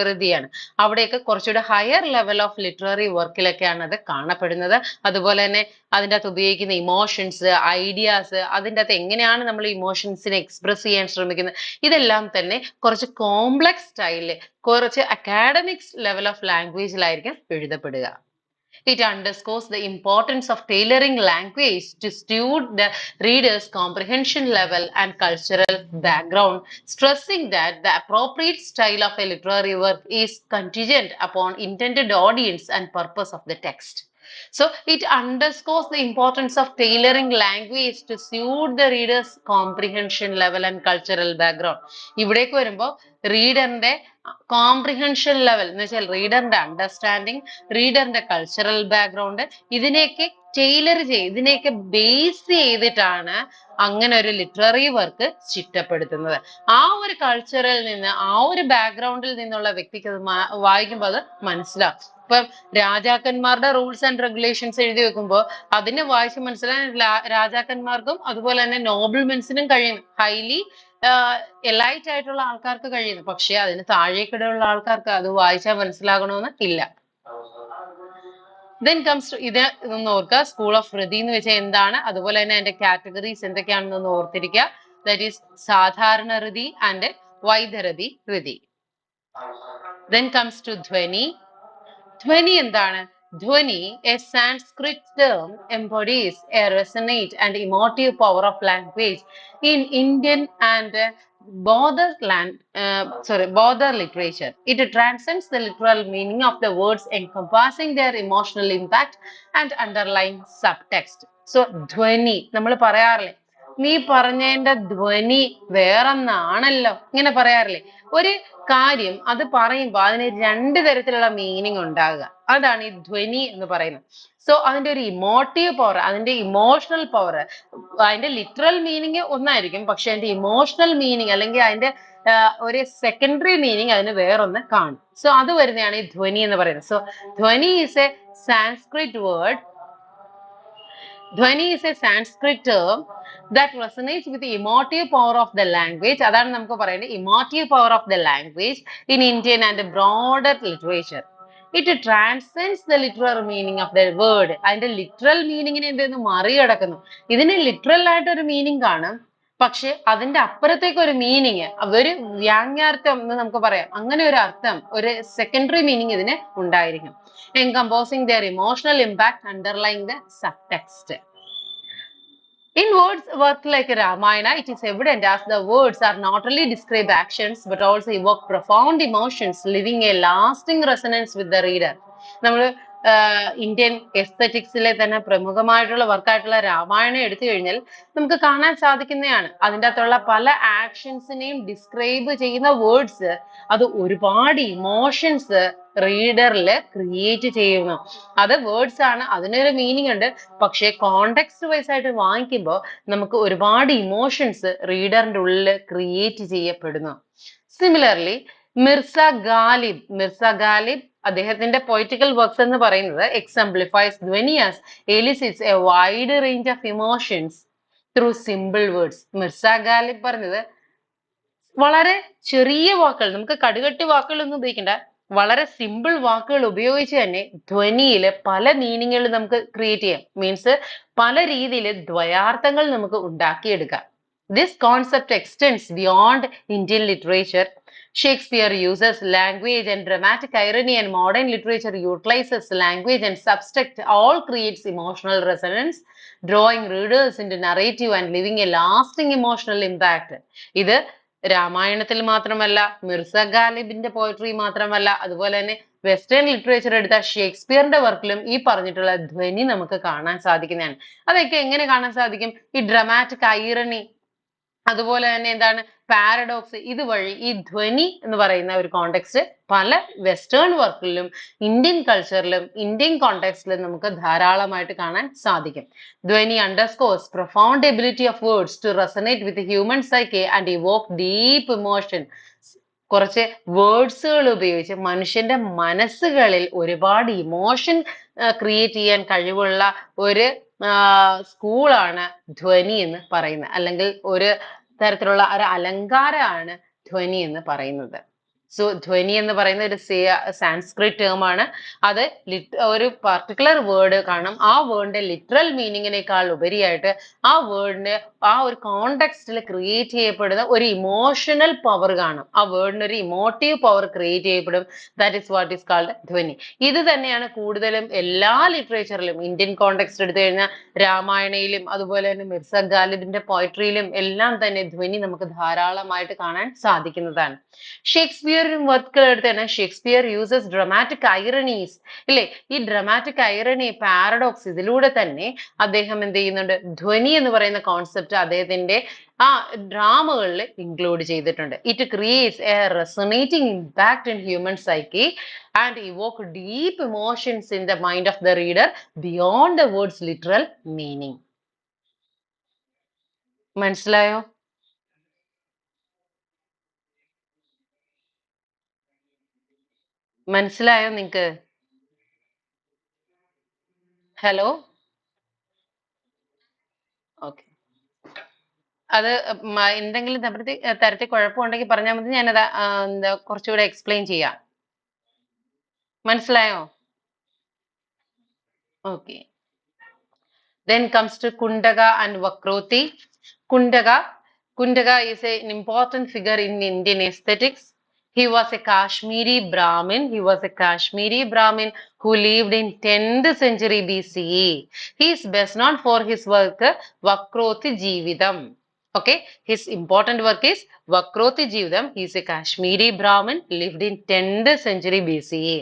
Ritiയാണ്. അവിടെയൊക്കെ കുറച്ചുകൂടെ ഹയർ ലെവൽ ഓഫ് ലിറ്റററി വർക്കിലൊക്കെയാണ് അത് കാണപ്പെടുന്നത്. അതുപോലെ തന്നെ അതിൻ്റെ അകത്ത് ഉപയോഗിക്കുന്ന ഇമോഷൻസ്, ഐഡിയാസ്, അതിൻ്റെ അകത്ത് എങ്ങനെയാണ് നമ്മൾ ഇമോഷൻസിനെ എക്സ്പ്രസ് ചെയ്യാൻ ശ്രമിക്കുന്നത്, ഇതെല്ലാം തന്നെ കുറച്ച് കോംപ്ലക്സ് സ്റ്റൈലിൽ, കുറച്ച് അക്കാഡമിക് ലെവൽ ഓഫ് ലാംഗ്വേജിലായിരിക്കും എഴുതപ്പെടുക. It underscores the importance of tailoring language to suit the reader's comprehension level and cultural background, stressing that the appropriate style of a literary work is contingent upon intended audience and purpose of the text. So it underscores the importance of tailoring language to suit the reader's comprehension level and cultural background. ഇവിടേക്ക് വരുമ്പോൾ റീഡറിന്റെ comprehension level എന്ന് വെച്ചാൽ റീഡറിന്റെ understanding, റീഡറിന്റെ cultural background, ഇതിനെയൊക്കെ Taylor ചെയ്ത് ഇതിനെയൊക്കെ base ചെയ്തിട്ടാണ് അങ്ങനെ ഒരു ലിറ്റററി വർക്ക് ചിട്ടപ്പെടുത്തുന്നത്. ആ ഒരു കൾച്ചറിൽ നിന്ന്, ആ ഒരു ബാക്ക്ഗ്രൗണ്ടിൽ നിന്നുള്ള വ്യക്തിക്ക് അത് വായിക്കുമ്പോൾ അത് മനസ്സിലാവും. ഇപ്പം രാജാക്കന്മാരുടെ റൂൾസ് ആൻഡ് റെഗുലേഷൻസ് എഴുതി വെക്കുമ്പോൾ അതിനെ വായിച്ച് മനസ്സിലാക്കാൻ രാജാക്കന്മാർക്കും അതുപോലെ തന്നെ നോബിൾമെൻസിനും കഴിയുന്നു. ഹൈലി എലൈറ്റ് ആയിട്ടുള്ള ആൾക്കാർക്ക് കഴിയുന്നു. പക്ഷെ അതിന് താഴേക്കിടെയുള്ള ആൾക്കാർക്ക് അത് വായിച്ചാൽ മനസ്സിലാകണമെന്ന് ഇല്ല. Then comes to ഇതൊന്ന് ഓർക്കുക, സ്കൂൾ ഓഫ് Riti എന്ന് വെച്ചാൽ എന്താണ്, അതുപോലെ തന്നെ അതിന്റെ കാറ്റഗറീസ് എന്തൊക്കെയാണെന്നൊന്ന് ഓർത്തിരിക്കുക. ദാറ്റ് ഈസ് സാധാരണ Riti ആൻഡ് വൈദരതി Riti. Then comes to Dhwani. Dhwani എന്താണ്? Dhwani, a Sanskrit term, embodies a resonant and emotive power of language in Indian and border literature. It transcends the literal meaning of the words, encompassing their emotional impact and underlying subtext. So, Dhwani, നമ്മൾ പറയാറില്ലേ, നീ പറഞ്ഞതിന്റെ ധ്വനി വേറൊന്നാണല്ലോ, ഇങ്ങനെ പറയാറില്ലേ. ഒരു കാര്യം അത് പറയുമ്പോൾ അതിന് രണ്ട് തരത്തിലുള്ള മീനിങ് ഉണ്ടാകുക, അതാണ് ഈ ധ്വനി എന്ന് പറയുന്നത്. സോ അതിന്റെ ഒരു ഇമോട്ടീവ് പവർ, അതിന്റെ ഇമോഷണൽ പവർ, അതിന്റെ ലിറ്ററൽ മീനിങ് ഒന്നായിരിക്കും, പക്ഷെ അതിന്റെ ഇമോഷണൽ മീനിങ് അല്ലെങ്കിൽ അതിന്റെ ഒരു സെക്കൻഡറി മീനിങ് അതിന് വേറൊന്ന് കാണും. സോ അത് വരുന്നതാണ് ഈ ധ്വനി എന്ന് പറയുന്നത്. So Dhwani is A Sanskrit word. Dhwani is a Sanskrit term that resonates with the emotive power of the language. അതാണ് നമുക്ക് പറയുന്നത് emotive power of the language in Indian and broader literature. It transcends the literal meaning of the word. അതിന്റെ literal മീനിങ്ങിനെ എന്തെന്ന് മറികടക്കുന്നു. ഇതിന് literal ആയിട്ട് ഒരു meaning കാണും, പക്ഷെ അതിന്റെ അപ്പുറത്തേക്ക് ഒരു മീനിങ്, ഒരു വ്യാങ്യാർത്ഥം എന്ന് നമുക്ക് പറയാം, അങ്ങനെ ഒരു അർത്ഥം, ഒരു സെക്കൻഡറി മീനിങ് ഇതിന് ഉണ്ടായിരിക്കും. Encompassing their emotional impact underlying the subtext. In words work like Ramayana, it is evident as the words are not only describe actions but also evoke profound emotions, leaving a lasting resonance with the reader. നമ്മൾ Indian എസ്തറ്റിക്സിലെ തന്നെ പ്രമുഖമായിട്ടുള്ള വർക്കായിട്ടുള്ള രാമായണം എടുത്തു കഴിഞ്ഞാൽ നമുക്ക് കാണാൻ സാധിക്കുന്നതാണ്. അതിൻ്റെ അകത്തുള്ള പല ആക്ഷൻസിനെയും ഡിസ്ക്രൈബ് ചെയ്യുന്ന വേർഡ്സ് അത് ഒരുപാട് ഇമോഷൻസ് റീഡറിൽ ക്രിയേറ്റ് ചെയ്യുന്നു. അത് വേർഡ്സ് ആണ്, അതിനൊരു മീനിങ് ഉണ്ട്, പക്ഷെ കോണ്ടെക്സ്റ്റ് വൈസ് ആയിട്ട് വാങ്ങിക്കുമ്പോൾ നമുക്ക് ഒരുപാട് ഇമോഷൻസ് റീഡറിന്റെ ഉള്ളിൽ ക്രിയേറ്റ് ചെയ്യപ്പെടുന്നു. സിമിലർലി മിർസ ഗാലിബ് അദ്ദേഹത്തിന്റെ പൊയറ്റിക്കൽ വർക്ക്സ് എന്ന് പറയുന്നത് എക്സാംപ്ലിഫൈസ് ധ്വനി as elicits A wide range of emotions through simple words. Mirza Ghalib പറഞ്ഞത് വളരെ ചെറിയ വാക്കുകൾ, നമുക്ക് കടുകട്ടി വാക്കുകളൊന്നും ഉപയോഗിക്കണ്ട, വളരെ സിമ്പിൾ വാക്കുകൾ ഉപയോഗിച്ച് തന്നെ ധ്വനിയിൽ പല മീനിങ്ങുകൾ നമുക്ക് ക്രിയേറ്റ് ചെയ്യാം. മീൻസ് പല രീതിയിൽ ദ്വയാർത്ഥങ്ങൾ നമുക്ക് ഉണ്ടാക്കിയെടുക്കാം. This concept extends beyond Indian literature. Shakespeare uses language and dramatic irony, and modern literature utilizes language and subtext. All creates emotional resonance, drawing readers into narrative and leaving a lasting emotional impact. ഇത് രാമായണത്തിൽ മാത്രമല്ല, Mirza ഗാലിബിന്റെ poetry മാത്രമല്ല, അതുപോലെ തന്നെ western literature എടുത്ത ഷേക്സ്പിയറിന്റെ വർക്കിലും ഈ പറഞ്ഞിട്ടുള്ള ധ്വനി നമുക്ക് കാണാൻ സാധിക്കുന്നതാണ്. അതൊക്കെ എങ്ങനെ കാണാൻ സാധിക്കും? ഈ ഡ്രമാറ്റിക് ഐറണി, അതുപോലെ തന്നെ എന്താണ് പാരഡോക്സ്, ഇതുവഴി ഈ ധ്വനി എന്ന് പറയുന്ന ഒരു കോണ്ടെക്സ്റ്റ് പല വെസ്റ്റേൺ വർക്കിലും ഇന്ത്യൻ കൾച്ചറിലും ഇന്ത്യൻ കോണ്ടെക്സ്റ്റിലും നമുക്ക് ധാരാളമായിട്ട് കാണാൻ സാധിക്കും. Dhvani underscores profound ability of words to resonate with human psyche and evoke deep emotion. കുറച്ച് വേർഡ്സുകൾ ഉപയോഗിച്ച് മനുഷ്യന്റെ മനസ്സുകളിൽ ഒരുപാട് ഇമോഷൻ ക്രിയേറ്റ് ചെയ്യാൻ കഴിവുള്ള ഒരു സ്കൂളാണ് ധ്വനി എന്ന് പറയുന്നത്, അല്ലെങ്കിൽ ഒരു തരത്തിലുള്ള ഒരു അലങ്കാരമാണ് ധ്വനി എന്ന് പറയുന്നത്. സോ ധ്വനി എന്ന് പറയുന്ന ഒരു സാൻസ്ക്രിറ്റ് ടേം ആണ്. അത് ഒരു പർട്ടിക്കുലർ വേർഡ് കാണും, ആ വേർഡിന്റെ ലിറ്ററൽ മീനിങ്ങിനേക്കാൾ ഉപരിയായിട്ട് ആ വേർഡിന് ആ ഒരു കോണ്ടെക്സ്റ്റിൽ ക്രിയേറ്റ് ചെയ്യപ്പെടുന്ന ഒരു ഇമോഷണൽ പവർ കാണും. ആ വേർഡിന് ഒരു ഇമോട്ടീവ് പവർ ക്രിയേറ്റ് ചെയ്യപ്പെടും. That is what is called ധ്വനി. ഇത് തന്നെയാണ് കൂടുതലും എല്ലാ ലിറ്ററേച്ചറിലും, ഇന്ത്യൻ കോണ്ടെക്സ്റ്റ് എടുത്തു കഴിഞ്ഞാൽ രാമായണയിലും അതുപോലെ തന്നെ മിർസ ഗാലിബിന്റെ പോയട്രിയിലും എല്ലാം തന്നെ ധ്വനി നമുക്ക് ധാരാളമായിട്ട് കാണാൻ സാധിക്കുന്നതാണ്. ഷേക്സ്പിയർ ഷേക്സ്പിയറും വർക്കുകൾ എടുത്ത് തന്നെ ഷേക്സ്പിയർ യൂസസ് ഡ്രമാറ്റിക് ഐറണീസ് ഇല്ലേ? ഈ ഡ്രമാറ്റിക് ഐറണി പാരഡോക്സ് ഇതിലൂടെ തന്നെ അദ്ദേഹം എന്ത് ചെയ്യുന്നുണ്ട്? ധ്വനി എന്ന് പറയുന്ന കോൺസെപ്റ്റ് അദ്ദേഹത്തിന്റെ ആ ഡ്രാമകളിൽ ഇൻക്ലൂഡ് ചെയ്തിട്ടുണ്ട്. It creates A resonating impact in human psyche and evoke deep emotions in the mind of the reader beyond the words literal meaning. മനസ്സിലായോ? മനസ്സിലായോ നിങ്ങക്ക്? ഹലോ? ഓക്കെ. അത് എന്തെങ്കിലും തരത്തിൽ കുഴപ്പമുണ്ടെങ്കിൽ പറഞ്ഞാൽ മതി. ഞാനത് എന്താ കുറച്ചുകൂടെ എക്സ്പ്ലെയിൻ ചെയ്യാം. മനസ്സിലായോ? Okay. Then comes to Kuntaka and Vakroti. Kuntaka. Kuntaka is an important figure in Indian aesthetics. He was a Kashmiri Brahmin. He was a Kashmiri Brahmin who lived in 10th century BCE. He is best known for his work Vakroti Jeevidam. Okay, his important work is Vakroti Jeevidam. He is a Kashmiri Brahmin, lived in 10th century BCE.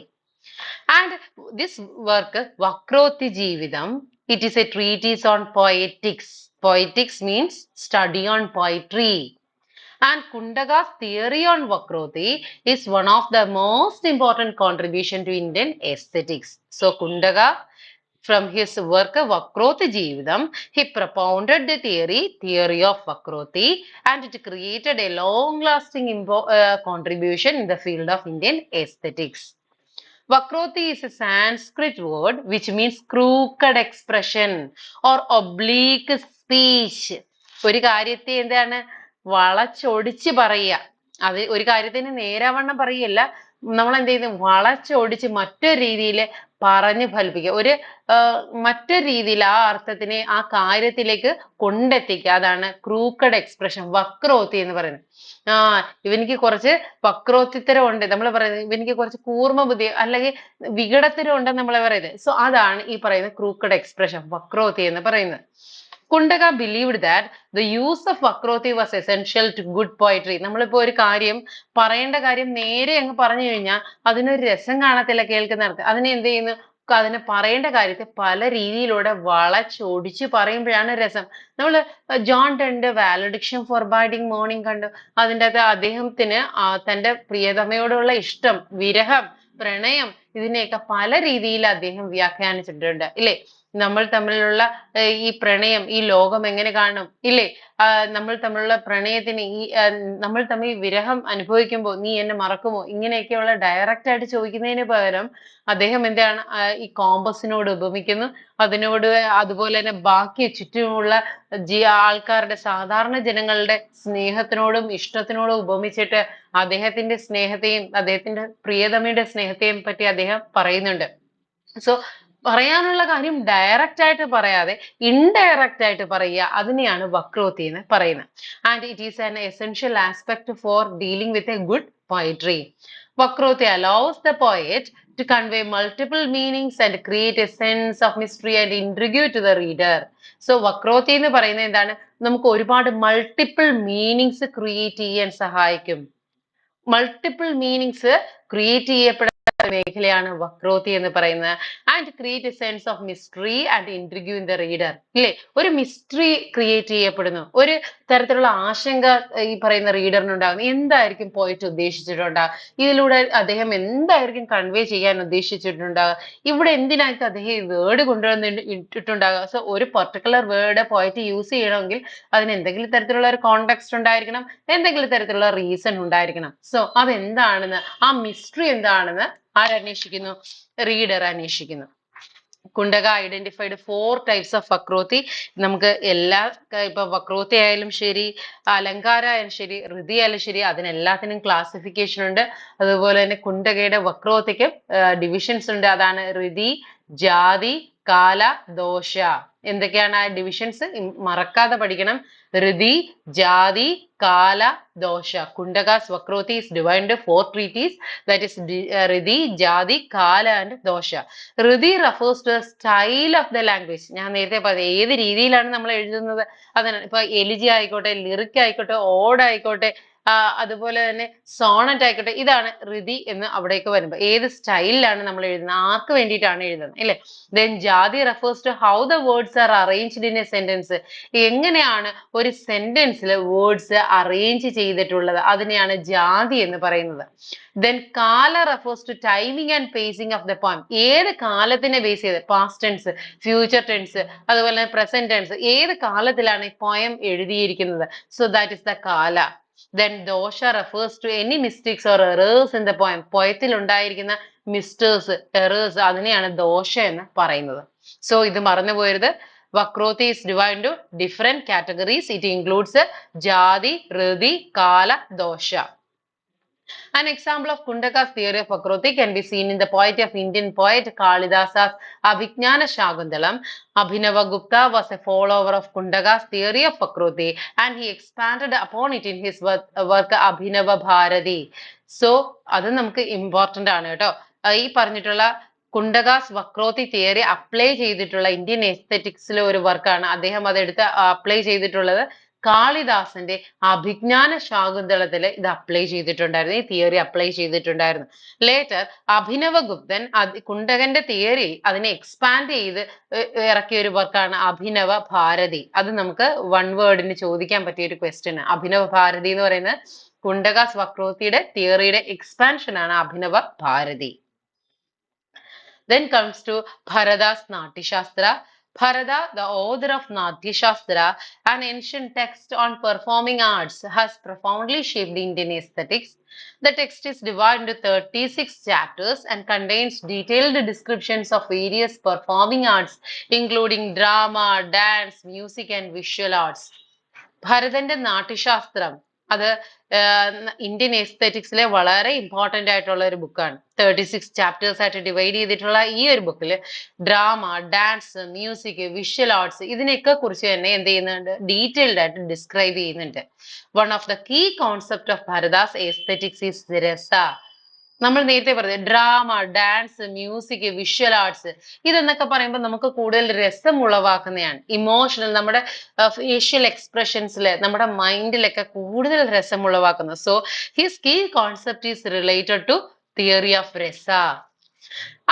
And this work, Vakroti Jeevidam, it is a treatise on poetics. Poetics means study on poetry. And Kuntaka's theory on Vakroti is one of the most important contribution to Indian aesthetics. So Kuntaka, from his work Vakroti Jeevidam, he propounded the theory of Vakroti, and it created a long-lasting contribution in the field of Indian aesthetics. Vakroti is a Sanskrit word which means crooked expression or oblique speech. ഒരു കാര്യത്തെ എന്താണ് വളച്ചൊടിച്ച് പറയുക. അത് ഒരു കാര്യത്തിന് നേരാവണ്ണം പറയല്ല, നമ്മൾ എന്ത് ചെയ്യുന്നു? വളച്ചൊടിച്ച് മറ്റൊരു രീതിയിൽ പറഞ്ഞ് ഫലിപ്പിക്കുക. ഒരു മറ്റൊരു രീതിയിൽ ആ അർത്ഥത്തിനെ ആ കാര്യത്തിലേക്ക് കൊണ്ടെത്തിക്കുക. അതാണ് ക്രൂക്കഡ് എക്സ്പ്രഷൻ, വക്രോത്തി എന്ന് പറയുന്നത്. ആ ഇവനിക്ക് കുറച്ച് വക്രോത്തിത്തരം ഉണ്ട്, നമ്മൾ പറയുന്നത് ഇവനിക്ക് കുറച്ച് കൂർമ്മ ബുദ്ധി അല്ലെങ്കിൽ വികടത്തരം ഉണ്ടെന്ന് നമ്മൾ പറയുന്നത്. സോ അതാണ് ഈ പറയുന്ന ക്രൂക്കഡ് എക്സ്പ്രഷൻ, വക്രോത്തി എന്ന് പറയുന്നത്. Kuntaka believed that the use of Vakroti was essential to good poetry. നമ്മളിപ്പോ ഒരു കാര്യം പറയേണ്ട കാര്യം നേരെ അങ്ങ് പറഞ്ഞു കഴിഞ്ഞാൽ അതിനൊരു രസം കാണത്തില്ല കേൾക്കുന്നവർക്ക്. അതിനെ എന്ത് ചെയ്യുന്നു? അതിനെ പറയേണ്ട കാര്യത്തെ പല രീതിയിലൂടെ വളച്ചൊടിച്ച് പറയുമ്പോഴാണ് രസം. നമ്മൾ John dente വാലഡിക്ഷൻ four biding morning കണ്ടു. അതിൻ്റെ അകത്ത് അദ്ദേഹത്തിന് തന്റെ പ്രിയതമയോടുള്ള ഇഷ്ടം, വിരഹം, പ്രണയം, ഇതിനെയൊക്കെ പല രീതിയിൽ അദ്ദേഹം വ്യാഖ്യാനിച്ചിട്ടുണ്ട് ഇല്ലേ? നമ്മൾ തമ്മിലുള്ള ഈ പ്രണയം, ഈ ലോകം എങ്ങനെ കാണും ഇല്ലേ? നമ്മൾ തമ്മിലുള്ള പ്രണയത്തിന് നമ്മൾ തമ്മിൽ വിരഹം അനുഭവിക്കുമ്പോൾ നീ എന്നെ മറക്കുമോ, ഇങ്ങനെയൊക്കെയുള്ള ഡയറക്റ്റ് ആയിട്ട് ചോദിക്കുന്നതിന് പകരം അദ്ദേഹം എന്താണ് ഈ കോമ്പസിനോട് ഉപമിക്കുന്നു. അതിനോട് അതുപോലെ തന്നെ ബാക്കി ചുറ്റുമുള്ള ആൾക്കാരുടെ, സാധാരണ ജനങ്ങളുടെ സ്നേഹത്തിനോടും ഇഷ്ടത്തിനോടും ഉപമിച്ചിട്ട് അദ്ദേഹത്തിന്റെ സ്നേഹത്തെയും അദ്ദേഹത്തിന്റെ പ്രിയതമയുടെ സ്നേഹത്തെയും പറ്റി അദ്ദേഹം പറയുന്നുണ്ട്. സോ പറയാനുള്ള കാര്യം ഡയറക്റ്റ് ആയിട്ട് പറയാതെ ഇൻഡയറക്റ്റ് ആയിട്ട് പറയുക, അതിനെയാണ് വക്രോത്തി എന്ന് പറയുന്നത്. And it is an essential aspect for dealing with a good poetry. Vakroti allows the poet to convey multiple meanings and create a sense of mystery and intrigue to the reader. So Vakroti എന്ന് പറയുന്നത് എന്താണ്? നമുക്ക് ഒരുപാട് multiple meanings create ചെയ്യാൻ സഹായിക്കും. Multiple meanings create ചെയ്യപ്പെടുന്ന മേഖലയാണ് വക്രോത്തി എന്ന് പറയുന്നത്. And create a sense of mystery and intrigue in the reader ഇല്ലേ? ഒരു മിസ്റ്ററി ക്രിയേറ്റ് ചെയ്യപ്പെടുന്നു, ഒരു തരത്തിലുള്ള ആശങ്ക ഈ പറയുന്ന റീഡറിനുണ്ടാകുന്നു. എന്തായിരിക്കും പോയിറ്റ് ഉദ്ദേശിച്ചിട്ടുണ്ടാകുക? ഇതിലൂടെ അദ്ദേഹം എന്തായിരിക്കും കൺവേ ചെയ്യാൻ ഉദ്ദേശിച്ചിട്ടുണ്ടാകുക? ഇവിടെ എന്തിനായിരിക്കും അദ്ദേഹം ഈ വേർഡ് കൊണ്ടുവന്ന് ഇട്ടിട്ടുണ്ടാകുക? സോ ഒരു പെർട്ടിക്കുലർ വേർഡ് പോയിറ്റ് യൂസ് ചെയ്യണമെങ്കിൽ അതിന് എന്തെങ്കിലും തരത്തിലുള്ള ഒരു കോണ്ടെക്സ്റ്റ് ഉണ്ടായിരിക്കണം, എന്തെങ്കിലും തരത്തിലുള്ള റീസൺ ഉണ്ടായിരിക്കണം. സോ അതെന്താണെന്ന്, ആ മിസ്റ്ററി എന്താണെന്ന് ആരന്വേഷിക്കുന്നു? റീഡർ അന്വേഷിക്കുന്നു. Kuntaka identified 4 types of Vakroti. നമുക്ക് എല്ലാ ഇപ്പൊ വക്രോത്തി ആയാലും ശരി, അലങ്കാര ആയാലും ശരി, ഋതി ആയാലും ശരി, അതിനെല്ലാത്തിനും ക്ലാസിഫിക്കേഷൻ ഉണ്ട്. അതുപോലെ തന്നെ കുണ്ടകയുടെ വക്രോത്തിക്കും ഡിവിഷൻസ് ഉണ്ട്. അതാണ് ഋതി, ജാതി, കാല, ദോഷ. എന്തൊക്കെയാണ് ആ ഡിവിഷൻസ്? മറക്കാതെ പഠിക്കണം. ഋതി, ജാതി, കാല, ദോഷ. Kuntaka's Vakroti is divided into 4 treatises, that is Rithi, ജാതി, കാല and ദോഷ. Rithi refers to the style of the language. ഞാൻ നേരത്തെ പറഞ്ഞത് ഏത് രീതിയിലാണ് നമ്മൾ എഴുതുന്നത്, അതാണ്. ഇപ്പൊ എലിജി ആയിക്കോട്ടെ, ലിറിക് ആയിക്കോട്ടെ, ഓഡ് ആയിക്കോട്ടെ, അതുപോലെ തന്നെ സോണറ്റ് ആയിക്കോട്ടെ, ഇതാണ് ഋതി എന്ന് അവിടേക്ക് വരുമ്പോൾ ഏത് സ്റ്റൈലിലാണ് നമ്മൾ എഴുതുന്നത്, ആർക്ക് വേണ്ടിയിട്ടാണ് എഴുതുന്നത് അല്ലെ. Then jati refers to how the words are arranged in a sentence. എങ്ങനെയാണ് ഒരു സെന്റൻസിൽ വേർഡ്സ് അറേഞ്ച് ചെയ്തിട്ടുള്ളത്, അതിനെയാണ് ജാതി എന്ന് പറയുന്നത്. Then kala refers to timing and pacing of the poem. ഏത് കാലത്തിനെ ബേസ് ചെയ്ത്, പാസ്റ്റ് ടെൻസ്, ഫ്യൂച്ചർ ടെൻസ്, അതുപോലെ തന്നെ പ്രസന്റ് ടെൻസ്, ഏത് കാലത്തിലാണ് ഈ പോയം എഴുതിയിരിക്കുന്നത്. So that is the kala. Then dosha refers to any mistakes or errors in the poem. പോയത്തിൽ ഉണ്ടായിരിക്കുന്ന മിസ്റ്റേഴ്സ്, എറേഴ്സ്, അതിനെയാണ് ദോഷ എന്ന് പറയുന്നത്. സോ ഇത് മറന്നു പോയരുത്. Vakroti is divided into different categories. It includes jati, riti, kala, dosha. An example of Kuntaka's theory of Vakroti can be seen in the poetry of Indian poet Kalidasa's Abhignana Shakuntalam. Abhinavagupta was a follower of Kuntaka's theory of Vakroti and he expanded upon it in his work Abhinava Bharati. So, അത് നമുക്ക് important ആണ് കേട്ടോ. ഈ പറഞ്ഞിട്ടുള്ള കുണ്ടകാസ് വക്രോത്തി theory apply ചെയ്തിട്ടുള്ള Indian എസ്തെറ്റിക്സിലെ ഒരു വർക്കാണ്. അദ്ദേഹം അതെടുത്ത് അപ്ലൈ ചെയ്തിട്ടുള്ളത് കാളിദാസന്റെ അഭിജ്ഞാന ശാകുന്തളത്തില് ഇത് അപ്ലൈ ചെയ്തിട്ടുണ്ടായിരുന്നു, ഈ തിയറി അപ്ലൈ ചെയ്തിട്ടുണ്ടായിരുന്നു. ലേറ്റർ അഭിനവഗുപ്തൻ കുണ്ടകന്റെ തിയറി അതിനെ എക്സ്പാൻഡ് ചെയ്ത് ഇറക്കിയ ഒരു വർക്കാണ് അഭിനവ ഭാരതി. അത് നമുക്ക് വൺ വേർഡിന് ചോദിക്കാൻ പറ്റിയ ഒരു ക്വസ്റ്റ്യൻ. അഭിനവ ഭാരതി എന്ന് പറയുന്നത് കുണ്ടകാസ് വക്രോത്തിയുടെ തിയറിയുടെ എക്സ്പാൻഷൻ ആണ് Abhinava Bharati. Then comes to Bharata's Natyashastra. Bharata, the author of Natyashastra, an ancient text on performing arts, has profoundly shaped Indian aesthetics. The text is divided into 36 chapters and contains detailed descriptions of various performing arts, including drama, dance, music, and visual arts. ഭരതന്റെ നാട്യശാസ്ത്രം അത് Indian എസ്തെറ്റിക്സിലെ വളരെ important ആയിട്ടുള്ള ഒരു ബുക്കാണ്. 36 chapters ആയിട്ട് divide ചെയ്തിട്ടുള്ള ഈ ഒരു ബുക്കിൽ drama, dance, music, visual arts ഇതിനെയൊക്കെ കുറിച്ച് തന്നെ എന്ത് ചെയ്യുന്നുണ്ട്, ഡീറ്റെയിൽഡ് ആയിട്ട് ഡിസ്ക്രൈബ് ചെയ്യുന്നുണ്ട്. One of the key concept of Bharata's aesthetics is rasa. നമ്മൾ നേരത്തെ പറഞ്ഞത് drama, dance, music, visual arts ഇതെന്നൊക്കെ പറയുമ്പോൾ നമുക്ക് കൂടുതൽ രസം ഉളവാക്കുന്നതാണ്. ഇമോഷണൽ, നമ്മുടെ ഫേഷ്യൽ എക്സ്പ്രഷൻസിൽ, നമ്മുടെ മൈൻഡിലൊക്കെ കൂടുതൽ രസം ഉളവാക്കുന്നത്. So his key concept is related to theory of rasa.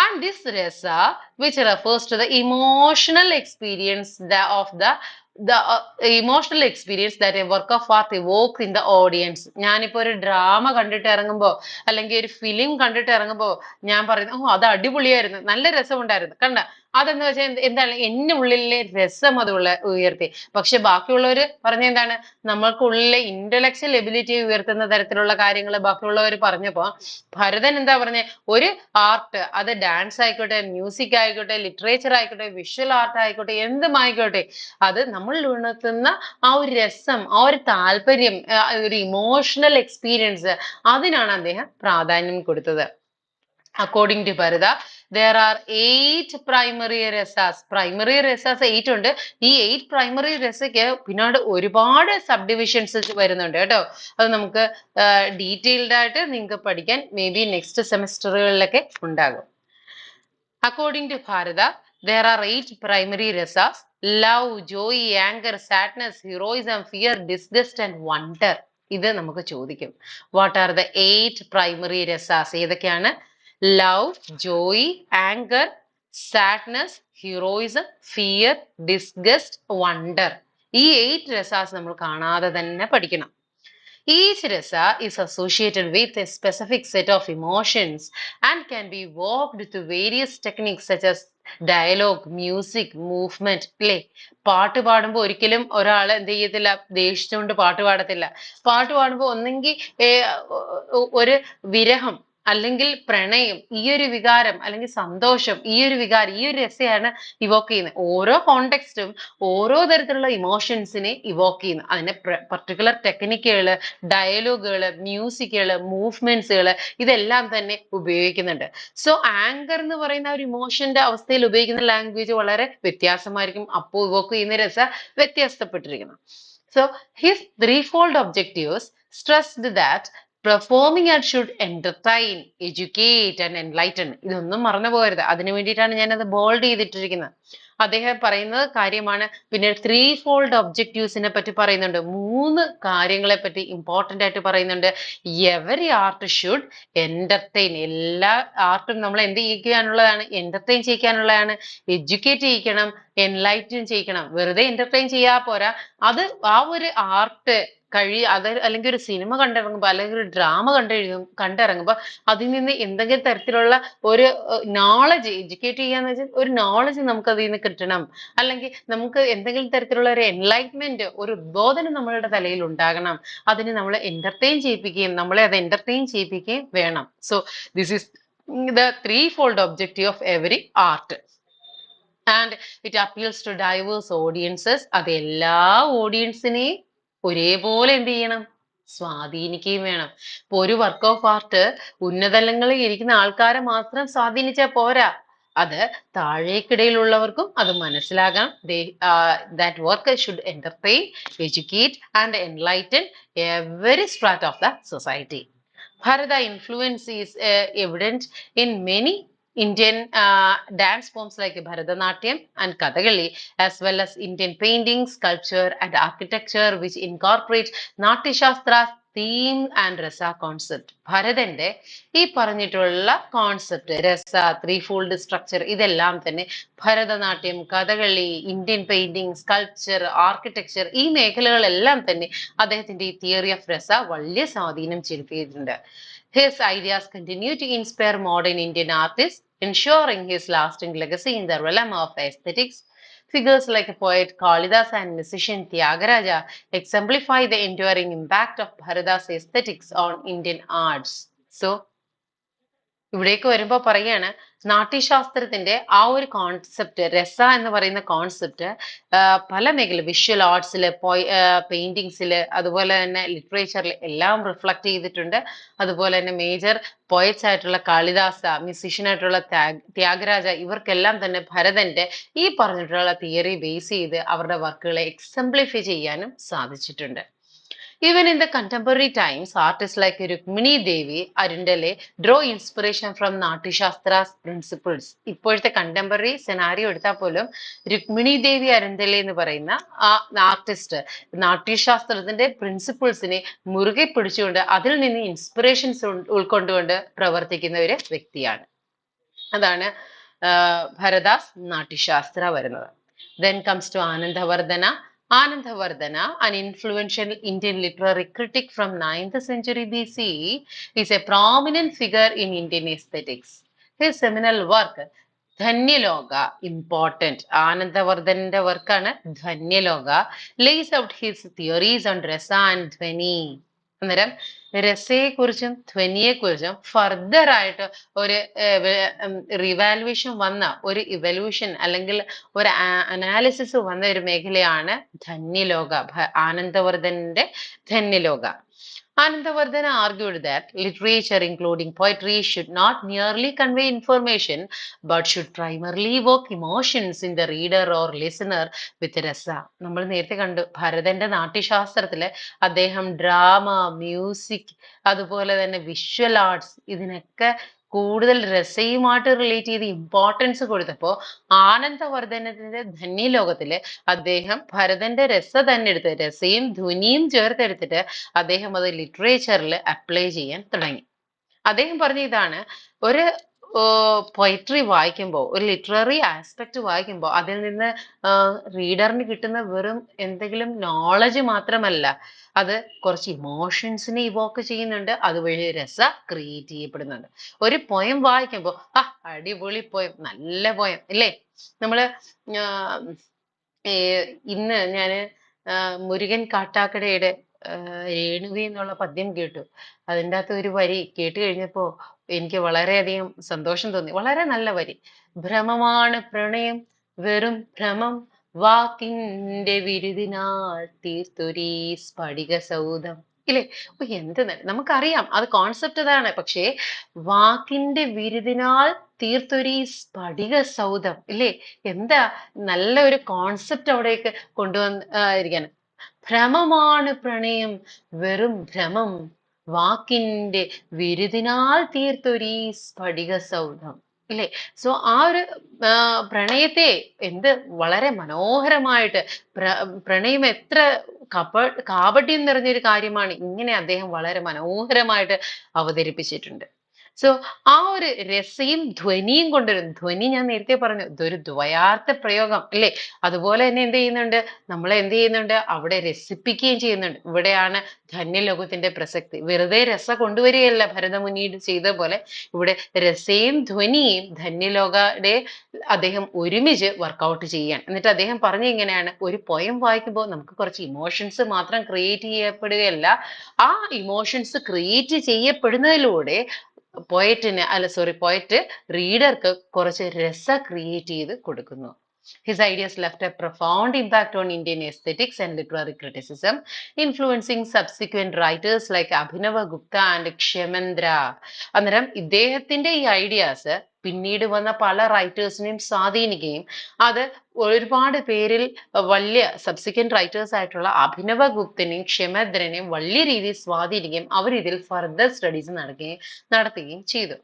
And this rasa, which refers to the emotional experience emotional experience that a work of art evokes in the audience. ഞാനിപ്പോ ഒരു drama കണ്ടിട്ട് ഇറങ്ങുമ്പോ അല്ലെങ്കിൽ ഒരു ഫിലിം കണ്ടിട്ട് ഇറങ്ങുമ്പോ ഞാൻ പറയുന്നു, ഓ അത് അടിപൊളിയായിരുന്നു, നല്ല രസമുണ്ടായിരുന്നു, കണ്ട അതെന്ന് വെച്ചാൽ എന്താണ് എന്റെ ഉള്ളിലെ രസം അത് ഉയർത്തി. പക്ഷെ ബാക്കിയുള്ളവര് പറഞ്ഞ എന്താണ്, നമ്മൾക്കുള്ളിലെ ഇന്റലക്ച്വൽ എബിലിറ്റി ഉയർത്തുന്ന തരത്തിലുള്ള കാര്യങ്ങൾ ബാക്കിയുള്ളവർ പറഞ്ഞപ്പോ ഭരതൻ എന്താ പറഞ്ഞേ, ഒരു ആർട്ട്, അത് ഡാൻസ് ആയിക്കോട്ടെ, മ്യൂസിക് ആയിക്കോട്ടെ, ലിറ്ററേച്ചർ ആയിക്കോട്ടെ, വിഷ്വൽ ആർട്ട് ആയിക്കോട്ടെ, എന്തുമായിക്കോട്ടെ, അത് നമ്മൾ ഉണർത്തുന്ന ആ ഒരു രസം, ആ ഒരു താല്പര്യം, ഒരു ഇമോഷണൽ എക്സ്പീരിയൻസ്, അതിനാണ് അദ്ദേഹം പ്രാധാന്യം കൊടുത്തത്. According to Bharata, there are 8 primary rasas. Primary rasas 8 ഉണ്ട്. ഈ 8 primary രസയ്ക്ക് പിന്നീട് ഒരുപാട് സബ് ഡിവിഷൻസ് വരുന്നുണ്ട് കേട്ടോ. അത് നമുക്ക് ഡീറ്റെയിൽഡ് ആയിട്ട് നിങ്ങൾക്ക് പഠിക്കാൻ മേ ബി നെക്സ്റ്റ് സെമിസ്റ്ററുകളിലൊക്കെ ഉണ്ടാകും. According to Bharata, there are 8 primary rasas: love, joy, anger, sadness, heroism, fear, disgust and wonder. ഇത് നമുക്ക് ചോദിക്കും. What are the 8 primary rasas? ഏതൊക്കെയാണ്? Love, joy, anger, sadness, heroism, fear, disgust, wonder. ഈ 8 rasas നമ്മൾ കാണാതെ തന്നെ പഠിക്കണം. Each rasa is associated with a specific set of emotions and can be evoked through various techniques such as dialogue, music, movement, play. പാട്ട് പാടുമ്പോൾ ഒരിക്കലും ഒരാൾ എന്ത് ചെയ്യത്തില്ല, ദേഷിച്ചുകൊണ്ട് പാട്ട് പാടത്തില്ല. പാട്ട് പാടുമ്പോൾ ഒന്നെങ്കിൽ ഒരു വിരഹം അല്ലെങ്കിൽ പ്രണയം, ഈ ഒരു വികാരം, അല്ലെങ്കിൽ സന്തോഷം, ഈ ഒരു വികാരം, ഈ ഒരു രസയാണ് ഇവോക്ക് ചെയ്യുന്നത്. ഓരോ കോണ്ടെക്സ്റ്റും ഓരോ തരത്തിലുള്ള ഇമോഷൻസിനെ ഇവോക്ക് ചെയ്യുന്നു. അതിന്റെ പർട്ടിക്കുലർ ടെക്നിക്കുകള്, ഡയലോഗുകള്, മ്യൂസിക്കുകള്, മൂവ്മെന്റ്സുകള് ഇതെല്ലാം തന്നെ ഉപയോഗിക്കുന്നുണ്ട്. സോ ആങ്കർ എന്ന് പറയുന്ന ഒരു ഇമോഷന്റെ അവസ്ഥയിൽ ഉപയോഗിക്കുന്ന ലാംഗ്വേജ് വളരെ വ്യത്യാസമായിരിക്കും. അപ്പോൾ ഇവോക്ക് ചെയ്യുന്ന രസ വ്യത്യാസപ്പെട്ടിരിക്കണം. So his threefold objectives stressed that performing art should entertain, educate and enlighten. ഇതൊന്നും മറന്നു പോകരുത്. അതിനു വേണ്ടിയിട്ടാണ് ഞാനത് ബോൾഡ് ചെയ്തിട്ടിരിക്കുന്നത്. അദ്ദേഹം പറയുന്നത് കാര്യമാണ്. പിന്നെ ത്രീ ഫോൾഡ് ഒബ്ജക്റ്റീവ്സിനെ പറ്റി പറയുന്നുണ്ട്. 3 കാര്യങ്ങളെ പറ്റി ഇമ്പോർട്ടന്റ് ആയിട്ട് പറയുന്നുണ്ട്. Every art should entertain. എല്ലാ ആർട്ടും നമ്മൾ എന്ത് ചെയ്യിക്കാനുള്ളതാണ്? എന്റർടൈൻ ചെയ്യിക്കാനുള്ളതാണ്. എഡ്യൂക്കേറ്റ് ചെയ്യിക്കണം, എൻലൈറ്റൻ ചെയ്യിക്കണം. വെറുതെ എന്റർടൈൻ ചെയ്യാ പോരാ. അത് ആ ഒരു ആർട്ട് അത് അല്ലെങ്കിൽ ഒരു സിനിമ കണ്ടിറങ്ങുമ്പോൾ അല്ലെങ്കിൽ ഒരു ഡ്രാമ കണ്ടിറങ്ങുമ്പോൾ അതിൽ നിന്ന് എന്തെങ്കിലും തരത്തിലുള്ള ഒരു നോളജ്, എഡ്യൂക്കേറ്റ് ചെയ്യാന്ന് വെച്ചാൽ ഒരു നോളജ് നമുക്ക് അതിൽ നിന്ന് കിട്ടണം. അല്ലെങ്കിൽ നമുക്ക് എന്തെങ്കിലും തരത്തിലുള്ള ഒരു എൻലൈറ്റ്മെന്റ്, ഒരു ഉദ്ബോധനം നമ്മളുടെ തലയിൽ ഉണ്ടാകണം. അതിന് നമ്മൾ എന്റർടൈൻ ചെയ്യിപ്പിക്കുകയും നമ്മളെ അത് എന്റർടൈൻ ചെയ്യിപ്പിക്കുകയും വേണം. So this is the threefold objective of every art. And it appeals to diverse audiences. അത് എല്ലാ ഓഡിയൻസിനെയും ഒരേപോലെ എന്ത് ചെയ്യണം? സ്വാധീനിക്കുകയും വേണം. ഇപ്പൊ ഒരു വർക്ക് ഓഫ് ആർട്ട് ഉന്നതലങ്ങളിൽ ഇരിക്കുന്ന ആൾക്കാരെ മാത്രം സ്വാധീനിച്ചാൽ പോരാ. അത് താഴേക്കിടയിലുള്ളവർക്കും അത് മനസ്സിലാകാം. That work should entertain, educate and enlighten every strata of the society. Bharata influence is evident in many Indian dance forms like Bharatanatyam and Kathakali, as well as Indian painting, sculpture and architecture, which incorporate Natya Shastra's theme and rasa concept. ഭരതന്റെ ഈ പറഞ്ഞിട്ടുള്ള concept, രസ, three fold structure, ഇതെല്ലാം തന്നെ Bharatanatyam, Kathakali, Indian painting, sculpture, architecture, ഈ മേഖലകളെല്ലാം തന്നെ അദ്ദേഹത്തിന്റെ ഈ theory of രസ വലിയ സ്വാധീനം ചെലുത്തിയിട്ടുണ്ട്. His ideas continue to inspire modern Indian artists, ensuring his lasting legacy in the realm of aesthetics. Figures like poet Kalidasa and musician Tyagaraja exemplify the enduring impact of Bharata's aesthetics on Indian arts. So, ഇവിടേക്ക് വരുമ്പോൾ പറയാണ്, നാട്യശാസ്ത്രത്തിന്റെ ആ ഒരു concept, രസ എന്ന് പറയുന്ന concept പല മേഖല, വിഷ്വൽ ആർട്സില്, പെയിന്റിങ്സില്, അതുപോലെ തന്നെ ലിറ്ററേച്ചറിൽ എല്ലാം റിഫ്ലക്ട് ചെയ്തിട്ടുണ്ട്. അതുപോലെ തന്നെ മേജർ പോയറ്റ്സ് ആയിട്ടുള്ള കാളിദാസ, മ്യൂസിഷ്യൻ ആയിട്ടുള്ള ത്യാഗരാജ, ഇവർക്കെല്ലാം തന്നെ ഭരതന്റെ ഈ പറഞ്ഞിട്ടുള്ള തിയറി ബേസ് ചെയ്ത് അവരുടെ വർക്കുകളെ എക്സംപ്ലിഫൈ ചെയ്യാനും സാധിച്ചിട്ടുണ്ട്. Even in the contemporary times, artists like Rukmini Devi Arundale draw inspiration from Natya Shastra's principles. ഇപ്പോഴത്തെ contemporary scenario എടുത്താൽ പോലും രുക്മിണി ദേവി അരുന്തലെ എന്ന് പറയുന്ന ആ ആർട്ടിസ്റ്റ് നാട്യശാസ്ത്രത്തിന്റെ പ്രിൻസിപ്പിൾസിനെ മുറുകെ പിടിച്ചുകൊണ്ട് അതിൽ നിന്ന് ഇൻസ്പിറേഷൻസ് ഉൾക്കൊണ്ടുകൊണ്ട് പ്രവർത്തിക്കുന്ന ഒരു വ്യക്തിയാണ്. അതാണ് ഭരദാസ് നാട്യശാസ്ത്ര വരുന്നത്. Then comes to Anandavardhana. Anandavardhana, an influential Indian literary critic from 9th century BC, is a prominent figure in Indian aesthetics. His seminal work, Dhanyaloka, important. Anandavardhanന്റെ വർക്കാണ് ധന്യലോക, lays out his theories on rasa and dhwani. അന്നേരം രസയെക്കുറിച്ചും ധ്വനിയെക്കുറിച്ചും further ആയിട്ട് ഒരു revaluation വന്ന ഒരു evolution അല്ലെങ്കിൽ ഒരു analysis വന്ന ഒരു മേഖലയാണ് ധന്യലോക, ആനന്ദവർദ്ധന്റെ ധന്യലോക. Anandavardhana argued that literature, including poetry, should not merely convey information, but should primarily evoke emotions in the reader or listener with rasa. നമ്മൾ നേരത്തെ കണ്ടു ഭരതന്റെ നാട്യശാസ്ത്രത്തില് അദ്ദേഹം ഡ്രാമ, മ്യൂസിക്, അതുപോലെ തന്നെ വിഷ്വൽ ആർട്സ്, ഇതിനൊക്കെ കൂടുതൽ രസയുമായിട്ട് റിലേറ്റ് ചെയ്ത് ഇമ്പോർട്ടൻസ് കൊടുത്തപ്പോ ആനന്ദവർദ്ധനത്തിന്റെ ധന്യലോകത്തില് അദ്ദേഹം ഭരതന്റെ രസ തന്നെ എടുത്ത്, രസയും ധ്വനിയും ചേർത്തെടുത്തിട്ട് അദ്ദേഹം അത് ലിറ്ററേച്ചറിൽ അപ്ലൈ ചെയ്യാൻ തുടങ്ങി. അദ്ദേഹം പറഞ്ഞ ഇതാണ്, ഒരു പൊയട്രി വായിക്കുമ്പോൾ, ഒരു ലിറ്റററി ആസ്പെക്ട് വായിക്കുമ്പോൾ അതിൽ നിന്ന് റീഡറിന് കിട്ടുന്ന വെറും എന്തെങ്കിലും നോളജ് മാത്രമല്ല, അത് കുറച്ച് ഇമോഷൻസിനെ ഇവോക്ക് ചെയ്യുന്നുണ്ട്, അതുവഴി രസ ക്രിയേറ്റ് ചെയ്യപ്പെടുന്നുണ്ട്. ഒരു പോയം വായിക്കുമ്പോൾ അടിപൊളി പോയം, നല്ല പോയം അല്ലേ? നമ്മള് ഇന്ന് ഞാന് മുരുകൻ കാട്ടാക്കടയുടെ രേണുവി എന്നുള്ള പദ്യം കേട്ടു. അതിൻ്റെ അകത്ത് ഒരു വരി കേട്ട് കഴിഞ്ഞപ്പോ എനിക്ക് വളരെയധികം സന്തോഷം തോന്നി. വളരെ നല്ല വരി. ഭ്രമമാണ് പ്രണയം, വെറും ഭ്രമം, വാക്കിന്റെ വിരുദിനാൽ തീർത്തൊരീ സ്ഫടിക സൗധം. ഇല്ലേ? എന്ത് നമുക്കറിയാം, അത് കോൺസെപ്റ്റ് അതാണ്. പക്ഷേ വാക്കിന്റെ വിരുദിനാൽ തീർത്തൊരീ സ്ഫടിക സൗധം, ഇല്ലേ? എന്താ നല്ല ഒരു കോൺസെപ്റ്റ് അവിടേക്ക് കൊണ്ടുവന്നിരിക്കാൻ. ഭ്രമമാണ് പ്രണയം, വെറും ഭ്രമം, വാക്കിന്റെ വിരുദിനാൽ തീർത്തൊരീ സ്ഫടിക സൗധം. ഇല്ലേ? സോ ആ ഒരു പ്രണയത്തെ എന്ത് വളരെ മനോഹരമായിട്ട് പ്രണയം എത്ര കാപട്യം നിറഞ്ഞൊരു കാര്യമാണ്, ഇങ്ങനെ അദ്ദേഹം വളരെ മനോഹരമായിട്ട് അവതരിപ്പിച്ചിട്ടുണ്ട്. സോ ആ ഒരു രസയും ധ്വനിയും കൊണ്ടൊരു ധ്വനി, ഞാൻ നേരത്തെ പറഞ്ഞു, ഇതൊരു ദ്വയാർത്ഥ പ്രയോഗം അല്ലേ? അതുപോലെ തന്നെ എന്ത് ചെയ്യുന്നുണ്ട്, നമ്മളെ എന്ത് ചെയ്യുന്നുണ്ട്, അവിടെ രസിപ്പിക്കുകയും ചെയ്യുന്നുണ്ട്. ഇവിടെയാണ് ധന്യലോകത്തിന്റെ പ്രസക്തി. വെറുതെ രസ കൊണ്ടുവരികയല്ല ഭരതമുനി ചെയ്ത പോലെ, ഇവിടെ രസയും ധ്വനിയും ധന്യലോകയുടെ അദ്ദേഹം ഒരുമിച്ച് വർക്കൗട്ട് ചെയ്യുകയാണ്. എന്നിട്ട് അദ്ദേഹം പറഞ്ഞ ഇങ്ങനെയാണ്, ഒരു പോയം വായിക്കുമ്പോൾ നമുക്ക് കുറച്ച് ഇമോഷൻസ് മാത്രം ക്രിയേറ്റ് ചെയ്യപ്പെടുകയല്ല, ആ ഇമോഷൻസ് ക്രിയേറ്റ് ചെയ്യപ്പെടുന്നതിലൂടെ പോയറ്റ് റീഡർക്ക് കുറച്ച് രസ ക്രിയേറ്റ് ചെയ്ത് കൊടുക്കുന്നു. His ideas left a profound impact on Indian aesthetics and literary criticism, influencing subsequent writers like Abhinava Gupta and Kshamendra. അന്നേരം ഇദ്ദേഹത്തിന്റെ ഈ ഐഡിയാസ് പിന്നീട് വന്ന പല റൈറ്റേഴ്സിനെയും സ്വാധീനിക്കുകയും അത് ഒരുപാട് പേരിൽ വലിയ സബ്സിക്വന്റ് റൈറ്റേഴ്സ് ആയിട്ടുള്ള അഭിനവ ഗുപ്തനെയും ക്ഷമദ്രനെയും വലിയ രീതിയിൽ സ്വാധീനിക്കുകയും അവർ ഇതിൽ ഫർദർ സ്റ്റഡീസ് നടത്തുകയും ചെയ്തു.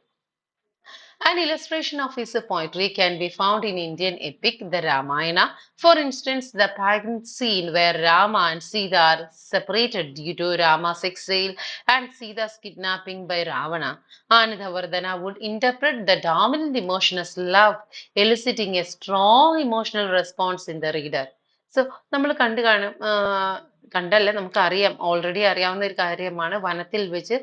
An illustration of his poetry can be found in Indian epic, the Ramayana. For instance, the pageant scene where Rama and Sita are separated due to Rama's exile and Sita's kidnapping by Ravana. Anandavardhana would interpret the dominant emotion as love, eliciting a strong emotional response in the reader. So, നമ്മൾ കണ്ടു കാണും, കണ്ടല്ല, നമുക്കറിയാം, already അറിയാവുന്ന ഒരു കാര്യമാണ്, വനത്തിൽ വെച്ച്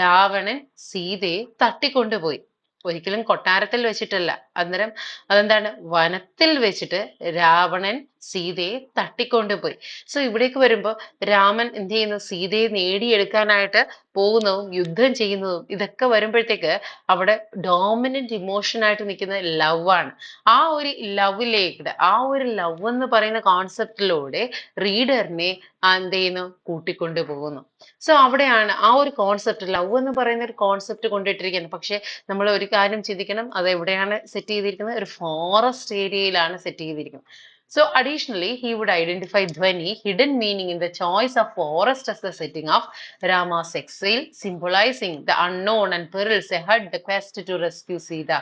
രാവണൻ സീതയെ തട്ടിക്കൊണ്ടുപോയി. ഒരിക്കലും കൊട്ടാരത്തിൽ വെച്ചിട്ടല്ല. അന്നേരം അതെന്താണ്, വനത്തിൽ വെച്ചിട്ട് രാവണൻ സീതയെ തട്ടിക്കൊണ്ടുപോയി. സോ ഇവിടേക്ക് വരുമ്പോൾ രാമൻ എന്ത് ചെയ്യുന്നു, സീതയെ നേടിയെടുക്കാനായിട്ട് പോകുന്നതും യുദ്ധം ചെയ്യുന്നതും ഇതൊക്കെ വരുമ്പോഴത്തേക്ക് അവിടെ ഡോമിനന്റ് ഇമോഷൻ ആയിട്ട് നിൽക്കുന്ന ലവ് ആണ്. ആ ഒരു ലവിലേക്ക്, ആ ഒരു ലവ് എന്ന് പറയുന്ന കോൺസെപ്റ്റിലൂടെ റീഡറിനെ എന്ത് ചെയ്യുന്നു, കൂട്ടിക്കൊണ്ടു പോകുന്നു. സോ അവിടെയാണ് ആ ഒരു കോൺസെപ്റ്റ്, ലവ് എന്ന് പറയുന്ന ഒരു കോൺസെപ്റ്റ് കൊണ്ടിട്ടിരിക്കുന്നത്. പക്ഷെ നമ്മൾ ഒരു കാര്യം ചിന്തിക്കണം, അത് എവിടെയാണ് സെറ്റ് ചെയ്തിരിക്കുന്നത്, ഒരു ഫോറസ്റ്റ് ഏരിയയിലാണ് സെറ്റ് ചെയ്തിരിക്കുന്നത്. So additionally, he would identify Dhwani, hidden meaning in the choice of forest as the setting of Rama's exile, symbolizing the unknown and perils ahead, the quest to rescue Sita.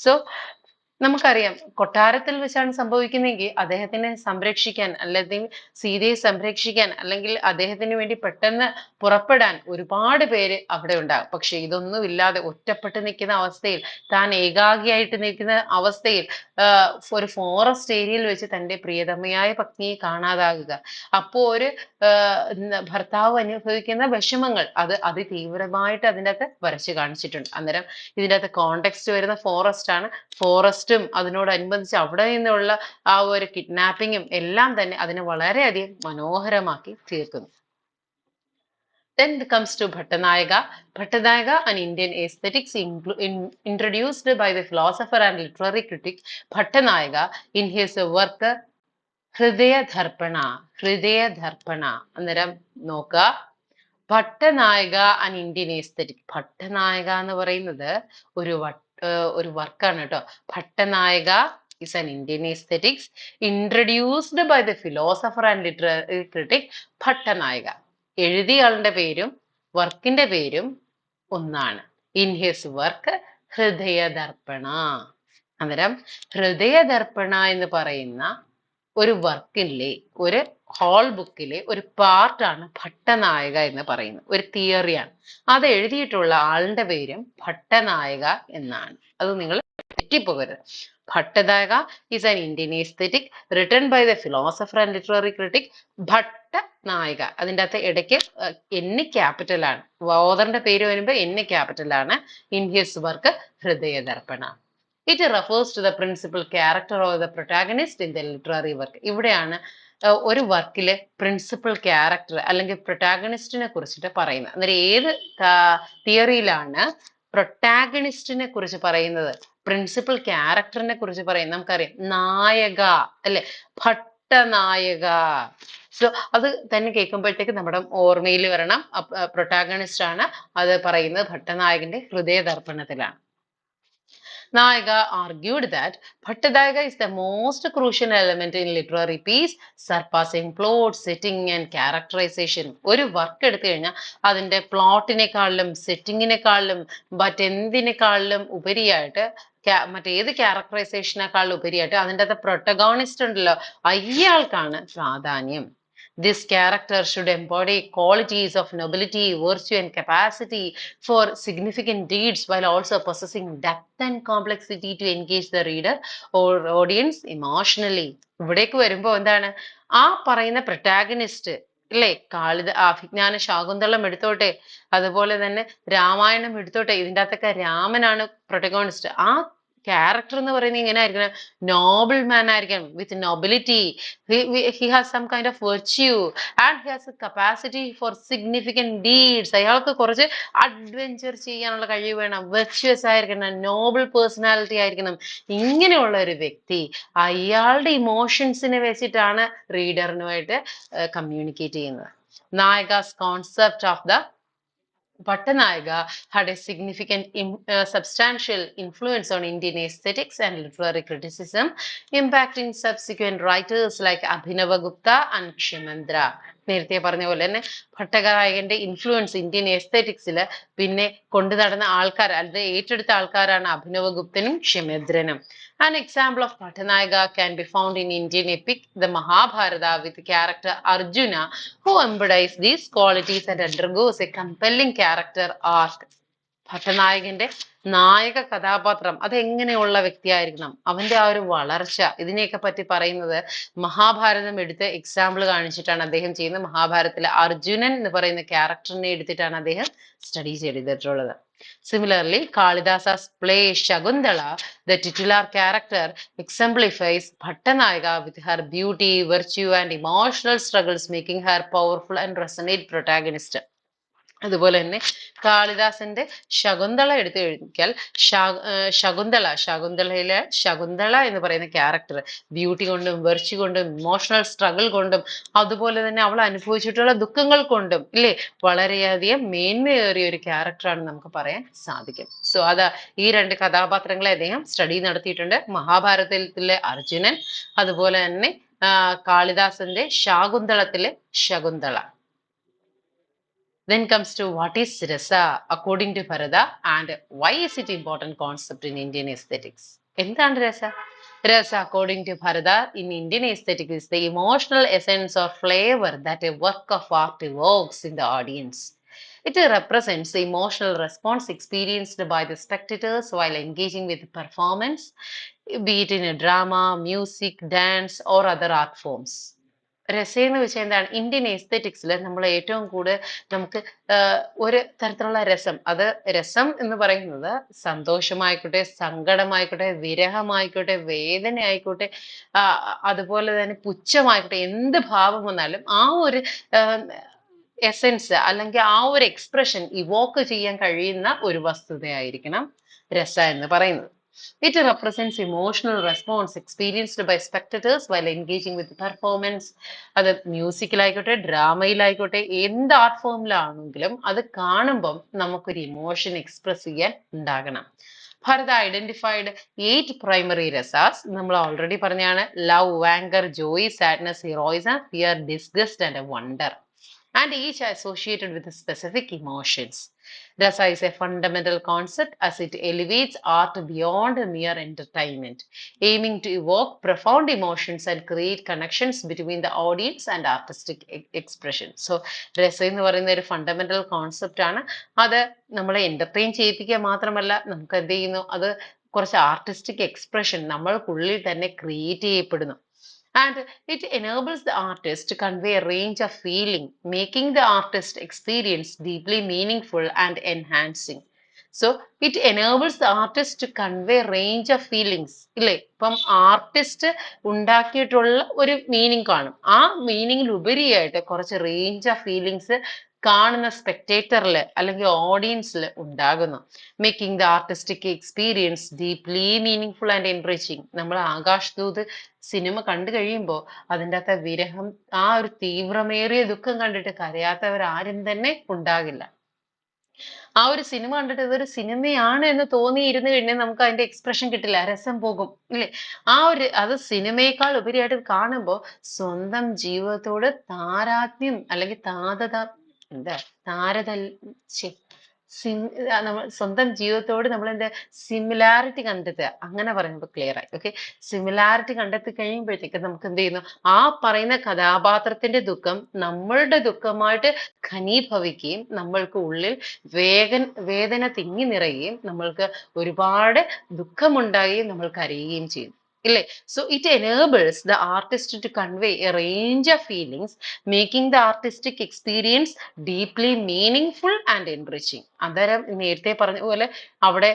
So നമുക്കറിയാം, കൊട്ടാരത്തിൽ വെച്ചാണ് സംഭവിക്കുന്നതെങ്കിൽ അദ്ദേഹത്തിനെ സംരക്ഷിക്കാൻ, അല്ലെങ്കിൽ സീതയെ സംരക്ഷിക്കാൻ, അല്ലെങ്കിൽ അദ്ദേഹത്തിന് വേണ്ടി പെട്ടെന്ന് പുറപ്പെടാൻ ഒരുപാട് പേര് അവിടെ ഉണ്ടാകും. പക്ഷെ ഇതൊന്നും ഇല്ലാതെ ഒറ്റപ്പെട്ട് നിൽക്കുന്ന അവസ്ഥയിൽ, താൻ ഏകാഗിയായിട്ട് നിൽക്കുന്ന അവസ്ഥയിൽ ഒരു ഫോറസ്റ്റ് ഏരിയയിൽ വെച്ച് തന്റെ പ്രിയതമയായ പത്നിയെ കാണാതാകുക, അപ്പോ ഒരു ഭർത്താവ് അനുഭവിക്കുന്ന വിഷമങ്ങൾ അത് അതിതീവ്രമായിട്ട് അതിൻ്റെ അകത്ത് വരച്ചു കാണിച്ചിട്ടുണ്ട്. അന്നേരം ഇതിൻ്റെ അകത്ത് കോണ്ടെക്സ്റ്റ് വരുന്ന ഫോറസ്റ്റ് ആണ്. ഫോറസ്റ്റും അതിനോടനുബന്ധിച്ച് അവിടെ നിന്നുള്ള ആ ഒരു കിഡ്നാപ്പിങ്ങും എല്ലാം തന്നെ അതിനെ വളരെയധികം മനോഹരമാക്കി തീർക്കുന്നു. Then comes to Bhattanayaka. Bhattanayaka, an Indian aesthetics introduced by the philosopher and literary critic Bhattanayaka in his work ഹൃദയദർപ്പണ. അന്നേരം നോക്കുക, ഭട്ടനായക ആൻ ഇന്ത്യൻ എസ്തറ്റിക്. ഭട്ടനായക എന്ന് പറയുന്നത് ഒരു വർക്കാണ് കേട്ടോ. ഭട്ടനായക is an Indian aesthetics introduced by the philosopher and literary critic ഭട്ടനായക. എഴുതിയ പേരും വർക്കിന്റെ പേരും ഒന്നാണ്. In his work Hridayadarpana. അന്നേരം ഹൃദയദർപ്പണ എന്ന് പറയുന്ന ഒരു വർക്കിലെ, ഒരു ഹോൾ ബുക്കിലെ ഒരു പാർട്ടാണ് ഭട്ടനായക എന്ന് പറയുന്നത്. ഒരു തിയറിയാണ്. അത് എഴുതിയിട്ടുള്ള ആളുടെ പേരും ഭട്ടനായക എന്നാണ്. അത് നിങ്ങൾ തെറ്റിപ്പോകരുത്. ഭട്ടനായക is an Indian aesthetic written by the philosopher and literary critic ഭട്ടനായക. അതിൻ്റെ അകത്ത് ഇടയ്ക്ക് N ക്യാപിറ്റൽ ആണ്. ഓതറിന്റെ പേര് വരുമ്പോൾ N ക്യാപിറ്റൽ ആണ്. In his work Hridayadarpana. It refers to the principal character or the protagonist in the literary work. ഇവിടെയാണ് ഒരു വർക്കിലെ principal character അല്ലെങ്കിൽ പ്രൊട്ടാഗണിസ്റ്റിനെ കുറിച്ചിട്ട് പറയുന്നത്. അന്നേരം ഏത് തിയറിയിലാണ് പ്രൊട്ടാഗണിസ്റ്റിനെ കുറിച്ച് പറയുന്നത്, പ്രിൻസിപ്പൽ ക്യാരക്ടറിനെ കുറിച്ച് പറയുന്നത്? നമുക്കറിയാം, നായക അല്ലെ, ഭട്ടനായക. സോ അത് തന്നെ കേൾക്കുമ്പോഴത്തേക്ക് നമ്മുടെ ഓർമ്മയിൽ വരണം, പ്രൊട്ടാഗണിസ്റ്റ് ആണ്. അത് പറയുന്നത് ഭട്ടനായകന്റെ ഹൃദയദർപ്പണത്തിലാണ്. Nayaga argued that Bhattanayaka is the most crucial element in literary piece, surpassing plot, setting and characterization. ഒരു വർക്ക് എടുത്തു കഴിഞ്ഞാൽ അതിൻ്റെ പ്ലോട്ടിനെക്കാളിലും സെറ്റിങ്ങിനെക്കാളിലും മറ്റെന്തിനേക്കാളിലും ഉപരിയായിട്ട് മറ്റേത് ക്യാരക്ടറൈസേഷനേക്കാൾ ഉപരിയായിട്ട് അതിൻ്റെ അകത്ത് പ്രൊട്ടഗോണിസ്റ്റ് ഉണ്ടല്ലോ, അയാൾക്കാണ് പ്രാധാന്യം. This character should embody qualities of nobility, virtue, and capacity for significant deeds while also possessing depth and complexity to engage the reader or audience emotionally. ഇവിടേക്ക് വരുമ്പോൾ എന്താണ് ആ പറയുന്ന പ്രൊട്ടാഗനിസ്റ്റ് ഇല്ലേ, അഭിജ്ഞാന ശാകുന്തളം എടുത്തോട്ടെ, അതുപോലെ തന്നെ രാമായണം എടുത്തോട്ടെ, ഇതിൻ്റെ അകത്തൊക്കെ രാമനാണ് പ്രൊട്ടഗോണിസ്റ്റ്. ആ ക്യാരക്ടർ എന്ന് പറയുന്നത് ഇങ്ങനെ ആയിരിക്കണം, നോബിൾ മാൻ ആയിരിക്കണം, with nobility. He has some kind of virtue and he has a capacity for significant deeds. അയാൾക്ക് കുറച്ച് അഡ്വെഞ്ചർ ചെയ്യാനുള്ള കഴിവ് വേണം, വെർച്വസ് ആയിരിക്കണം, നോബിൾ പേഴ്സണാലിറ്റി ആയിരിക്കണം. ഇങ്ങനെയുള്ള ഒരു വ്യക്തി അയാളുടെ ഇമോഷൻസിനെ വെച്ചിട്ടാണ് റീഡറിനുമായിട്ട് കമ്മ്യൂണിക്കേറ്റ് ചെയ്യുന്നത്. Nayaka's concept of the Bhattanayaka had a significant, substantial influence on Indian aesthetics and literary criticism, impacting subsequent writers like Abhinavagupta and Kshamendra. നേരത്തെ പറഞ്ഞ പോലെ തന്നെ ഭട്ടനായകന്റെ ഇൻഫ്ലുവൻസ് ഇന്ത്യൻ എസ്തറ്റിക്സിൽ പിന്നെ കൊണ്ടു നടന്ന ആൾക്കാർ, അത് ഏറ്റെടുത്ത ആൾക്കാരാണ് അഭിനവഗുപ്തനും ക്ഷമദ്രനും. An example of Bhattanayaka can be found in Indian epic, the Mahabharata, with the character Arjuna, who embodies these qualities and undergoes a compelling character arc. ഭട്ടനായകന്റെ നായക കഥാപാത്രം അതെങ്ങനെയുള്ള വ്യക്തിയായിരിക്കണം, അവന്റെ ആ ഒരു വളർച്ച, ഇതിനെയൊക്കെ പറ്റി പറയുന്നത് മഹാഭാരതം എടുത്ത് എക്സാമ്പിൾ കാണിച്ചിട്ടാണ് അദ്ദേഹം ചെയ്യുന്നത്. മഹാഭാരതത്തിലെ അർജുനൻ എന്ന് പറയുന്ന ക്യാരക്ടറിനെ എടുത്തിട്ടാണ് അദ്ദേഹം സ്റ്റഡി ചെയ്തിട്ടുള്ളത്. Similarly, Kalidasa's play Shakuntala, the titular character, exemplifies Bhattanayaka with her beauty, virtue, and emotional struggles, making her powerful and resonant protagonist. അതുപോലെ തന്നെ കാളിദാസന്റെ ശകുന്തള എടുത്തു കഴിഞ്ഞാൽ ശകുന്തളയിലെ ശകുന്തള എന്ന് പറയുന്ന ക്യാരക്ടർ ബ്യൂട്ടി കൊണ്ടും വെർച്യു കൊണ്ടും ഇമോഷണൽ സ്ട്രഗിൾ കൊണ്ടും അതുപോലെ തന്നെ അവൾ അനുഭവിച്ചിട്ടുള്ള ദുഃഖങ്ങൾ കൊണ്ടും ഇല്ലേ വളരെയധികം മേന്മയേറിയ ഒരു ക്യാരക്ടറാണ് നമുക്ക് പറയാൻ സാധിക്കും. സോ അത് ഈ രണ്ട് കഥാപാത്രങ്ങളെ അദ്ദേഹം സ്റ്റഡി നടത്തിയിട്ടുണ്ട്. മഹാഭാരതത്തിലെ അർജുനൻ, അതുപോലെ തന്നെ കാളിദാസന്റെ ശാകുന്തളത്തിലെ Shakuntala. Then comes to what is rasa according to Bharata and why is it important concept in Indian aesthetics? എന്താണ് രസ? Rasa according to Bharata in Indian aesthetics is the emotional essence or flavor that a work of art evokes in the audience. It represents the emotional response experienced by the spectators while engaging with the performance, be it in a drama, music, dance or other art forms. രസം എന്ന് വെച്ചാൽ എന്താണ്, Indian എസ്തെറ്റിക്സിൽ നമ്മൾ ഏറ്റവും കൂടുതൽ നമുക്ക് ഒരു തരത്തിലുള്ള രസം, അത് രസം എന്ന് പറയുന്നത് സന്തോഷമായിക്കോട്ടെ, സങ്കടമായിക്കോട്ടെ, വിരഹമായിക്കോട്ടെ, വേദന ആയിക്കോട്ടെ, അതുപോലെ തന്നെ പുച്ഛമായിക്കോട്ടെ, എന്ത് ഭാവം വന്നാലും ആ ഒരു എസെൻസ് അല്ലെങ്കിൽ ആ ഒരു എക്സ്പ്രഷൻ ഇവോക്ക് ചെയ്യാൻ കഴിയുന്ന ഒരു വസ്തുതയായിരിക്കണം രസ എന്ന് പറയുന്നത്. It represents emotional response experienced by spectators while engaging with the performance. അത് മ്യൂസിക്കിലായിക്കോട്ടെ, ഡ്രാമയിലായിക്കോട്ടെ, എന്ത് ആർട്ട് ഫോമിലാണെങ്കിലും അത് കാണുമ്പം നമുക്കൊരു ഇമോഷൻ എക്സ്പ്രസ് ചെയ്യാൻ ഉണ്ടാകണം. ഭാരത ഐഡന്റിഫൈഡ് 8 primary rasas. നമ്മൾ ഓൾറെഡി പറഞ്ഞാണ് love, anchor, Joy, sadness, heroism, fear, disgust and wonder, and each associated with specific emotions. Rasa is a fundamental concept as it elevates art beyond mere entertainment, aiming to evoke profound emotions and create connections between the audience and artistic expression. So, Rasa എന്ന് പറയുന്ന ഒരു fundamental concept ആണ്. അത് നമ്മളെ entertain ചെയ്യിപ്പിക്കുക മാത്രമല്ല, നമുക്ക് എന്ത് ചെയ്യുന്നു, അത് കുറച്ച് ആർട്ടിസ്റ്റിക് എക്സ്പ്രഷൻ നമ്മൾക്കുള്ളിൽ തന്നെ ക്രിയേറ്റ് ചെയ്യപ്പെടുന്നു. And it enables the artist to convey a range of feeling, making the artist experience deeply meaningful and enhancing. So it enables the artist to convey range of feelings. ഇല്ലേ, ഇപ്പം artist ഉണ്ടാക്കിയിട്ടുള്ള ഒരു meaning കാണും, ആ മീനിങ്ങിൽ ഉപരിയായിട്ട് കുറച്ച് range of feelings കാണുന്ന സ്പെക്ടേറ്ററിൽ അല്ലെങ്കിൽ ഓഡിയൻസിൽ ഉണ്ടാകുന്നു. Making the artistic experience deeply meaningful and enriching. നമ്മൾ ആകാശദൂത് സിനിമ കണ്ടു കഴിയുമ്പോൾ അതിൻ്റെ അകത്തെ വിരഹം, ആ ഒരു തീവ്രമേറിയ ദുഃഖം കണ്ടിട്ട് കരയാത്തവരാരും തന്നെ ഉണ്ടാകില്ല. ആ ഒരു സിനിമ കണ്ടിട്ട് ഇതൊരു സിനിമയാണ് എന്ന് തോന്നിയിരുന്നു കഴിഞ്ഞാൽ നമുക്ക് അതിന്റെ എക്സ്പ്രഷൻ കിട്ടില്ല, രസം പോകും ഇല്ലേ. അത് സിനിമയേക്കാൾ ഉപരിയായിട്ട് കാണുമ്പോൾ സ്വന്തം ജീവിതത്തോട് താരാത്മ്യം അല്ലെങ്കിൽ താരതമ്യം നമ്മൾ സ്വന്തം ജീവിതത്തോട് നമ്മൾ എന്താ സിമിലാരിറ്റി കണ്ടെത്തുക, അങ്ങനെ പറയുമ്പോൾ ക്ലിയർ ആയി. ഓക്കെ, സിമിലാരിറ്റി കണ്ടെത്തി കഴിയുമ്പോഴത്തേക്ക് നമുക്ക് എന്ത് ചെയ്യുന്നു, ആ പറയുന്ന കഥാപാത്രത്തിന്റെ ദുഃഖം നമ്മളുടെ ദുഃഖമായിട്ട് ഘനീഭവിക്കുകയും നമ്മൾക്ക് ഉള്ളിൽ വേദന തിങ്ങി നിറയുകയും നമ്മൾക്ക് ഒരുപാട് ദുഃഖമുണ്ടാകുകയും നമ്മൾ കരയുകയും ചെയ്യും, ഇല്ലേ? So it enables the artist to convey a range of feelings, making the artistic experience deeply meaningful and enriching. അന്നേരം നേരത്തെ പറഞ്ഞ പോലെ അവിടെ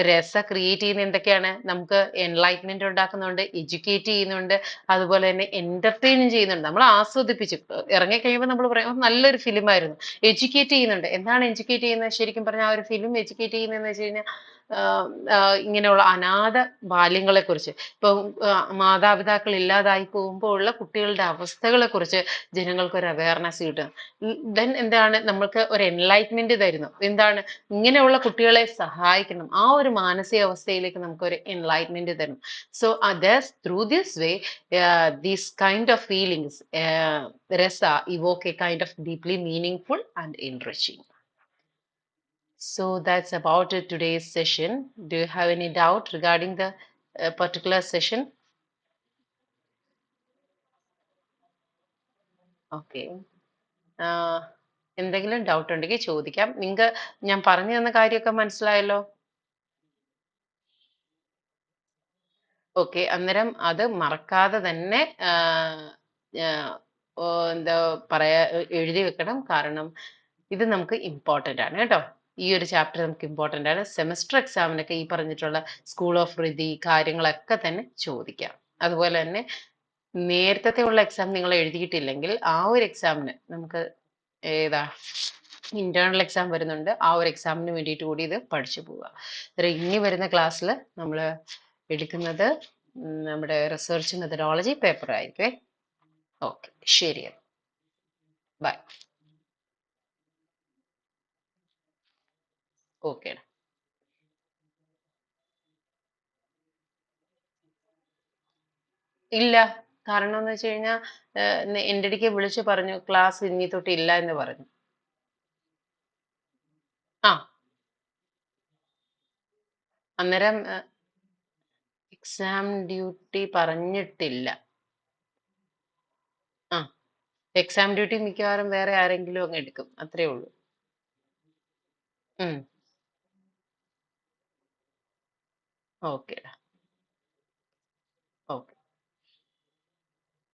രസ ക്രിയേറ്റ് ചെയ്യുന്ന എന്തൊക്കെയാണ്, നമുക്ക് എൻലൈറ്റ്മെന്റ് ഉണ്ടാക്കുന്നുണ്ട്, എഡ്യൂക്കേറ്റ് ചെയ്യുന്നുണ്ട്, അതുപോലെ തന്നെ എന്റർടൈനും ചെയ്യുന്നുണ്ട്, നമ്മൾ ആസ്വദിപ്പിച്ചു. ഇറങ്ങിക്കഴിയുമ്പോൾ നമ്മൾ പറയും, "ഓ, നല്ലൊരു ഫിലിം ആയിരുന്നു." എഡ്യൂക്കേറ്റ് ചെയ്യുന്നുണ്ട്. എന്താണ് എഡ്യൂക്കേറ്റ് ചെയ്യുന്നത്? ശരിക്കും പറഞ്ഞാൽ ആ ഒരു ഫിലിം എഡ്യൂക്കേറ്റ് ചെയ്യുന്നതെന്ന് വെച്ച് കഴിഞ്ഞാൽ ഇങ്ങനെയുള്ള അനാഥ ബാല്യങ്ങളെ കുറിച്ച്, ഇപ്പൊ മാതാപിതാക്കൾ ഇല്ലാതായി പോകുമ്പോൾ ഉള്ള കുട്ടികളുടെ അവസ്ഥകളെ കുറിച്ച് ജനങ്ങൾക്ക് ഒരു അവയർനെസ് കിട്ടും. ദെൻ എന്താണ്, നമ്മൾക്ക് ഒരു എൻലൈറ്റ്മെന്റ് തരുന്നു. എന്താണ്, ഇങ്ങനെയുള്ള കുട്ടികളെ സഹായിക്കണം, ആ ഒരു മാനസികാവസ്ഥയിലേക്ക് നമുക്ക് ഒരു എൻലൈറ്റ്മെന്റ് തരണം. So authors through this way these kind of feelings rasa evoke a kind of deeply meaningful and enriching. So that's about it, today's session. Do you have any doubt regarding the particular session? Okay. എന്തെങ്കിലും doubt ഉണ്ടെങ്കിൽ ചോദിക്കാം. നിങ്ങൾക്ക് ഞാൻ പറഞ്ഞു തന്ന കാര്യമൊക്കെ മനസ്സിലായല്ലോ? Okay, അന്നേരം അത് മറക്കാതെ തന്നെ എന്താ പറയാ, എഴുതി വെക്കണം. കാരണം ഇത് നമുക്ക് ഇമ്പോർട്ടൻ്റ് ആണ് കേട്ടോ. ഈ ഒരു ചാപ്റ്റർ നമുക്ക് ഇമ്പോർട്ടൻ്റ് ആണ്. സെമസ്റ്റർ എക്സാമിനൊക്കെ ഈ പറഞ്ഞിട്ടുള്ള സ്കൂൾ ഓഫ് റിതി കാര്യങ്ങളൊക്കെ തന്നെ ചോദിക്കാം. അതുപോലെ തന്നെ നേരത്തെ ഉള്ള എക്സാം നിങ്ങൾ എഴുതിയിട്ടില്ലെങ്കിൽ ആ ഒരു എക്സാമിന് നമുക്ക് ഏതാ ഇന്റേണൽ എക്സാം വരുന്നുണ്ട്, ആ ഒരു എക്സാമിന് വേണ്ടിയിട്ട് കൂടി ഇത് പഠിച്ചു പോവുക. ഇനി വരുന്ന ക്ലാസ്സിൽ നമ്മൾ എടുക്കുന്നത് നമ്മുടെ റിസർച്ച് മെത്തഡോളജി പേപ്പർ ആയിരിക്കും. ഓക്കെ, ശരി, ബൈ. ഓക്കെ. ഇല്ല, കാരണം എന്ന് വെച്ച് കഴിഞ്ഞാൽ എൻ്റെ അടുക്ക് വിളിച്ചു പറഞ്ഞു ക്ലാസ് ഇനി തൊട്ട് ഇല്ല എന്ന് പറഞ്ഞു. ആ, അന്നേരം എക്സാം ഡ്യൂട്ടി പറഞ്ഞിട്ടില്ല. ആ, എക്സാം ഡ്യൂട്ടി മിക്കവാറും വേറെ ആരെങ്കിലും അങ്ങ് എടുക്കും, അത്രേ ഉള്ളൂ. ഓക്കെ. ഓക്കെ.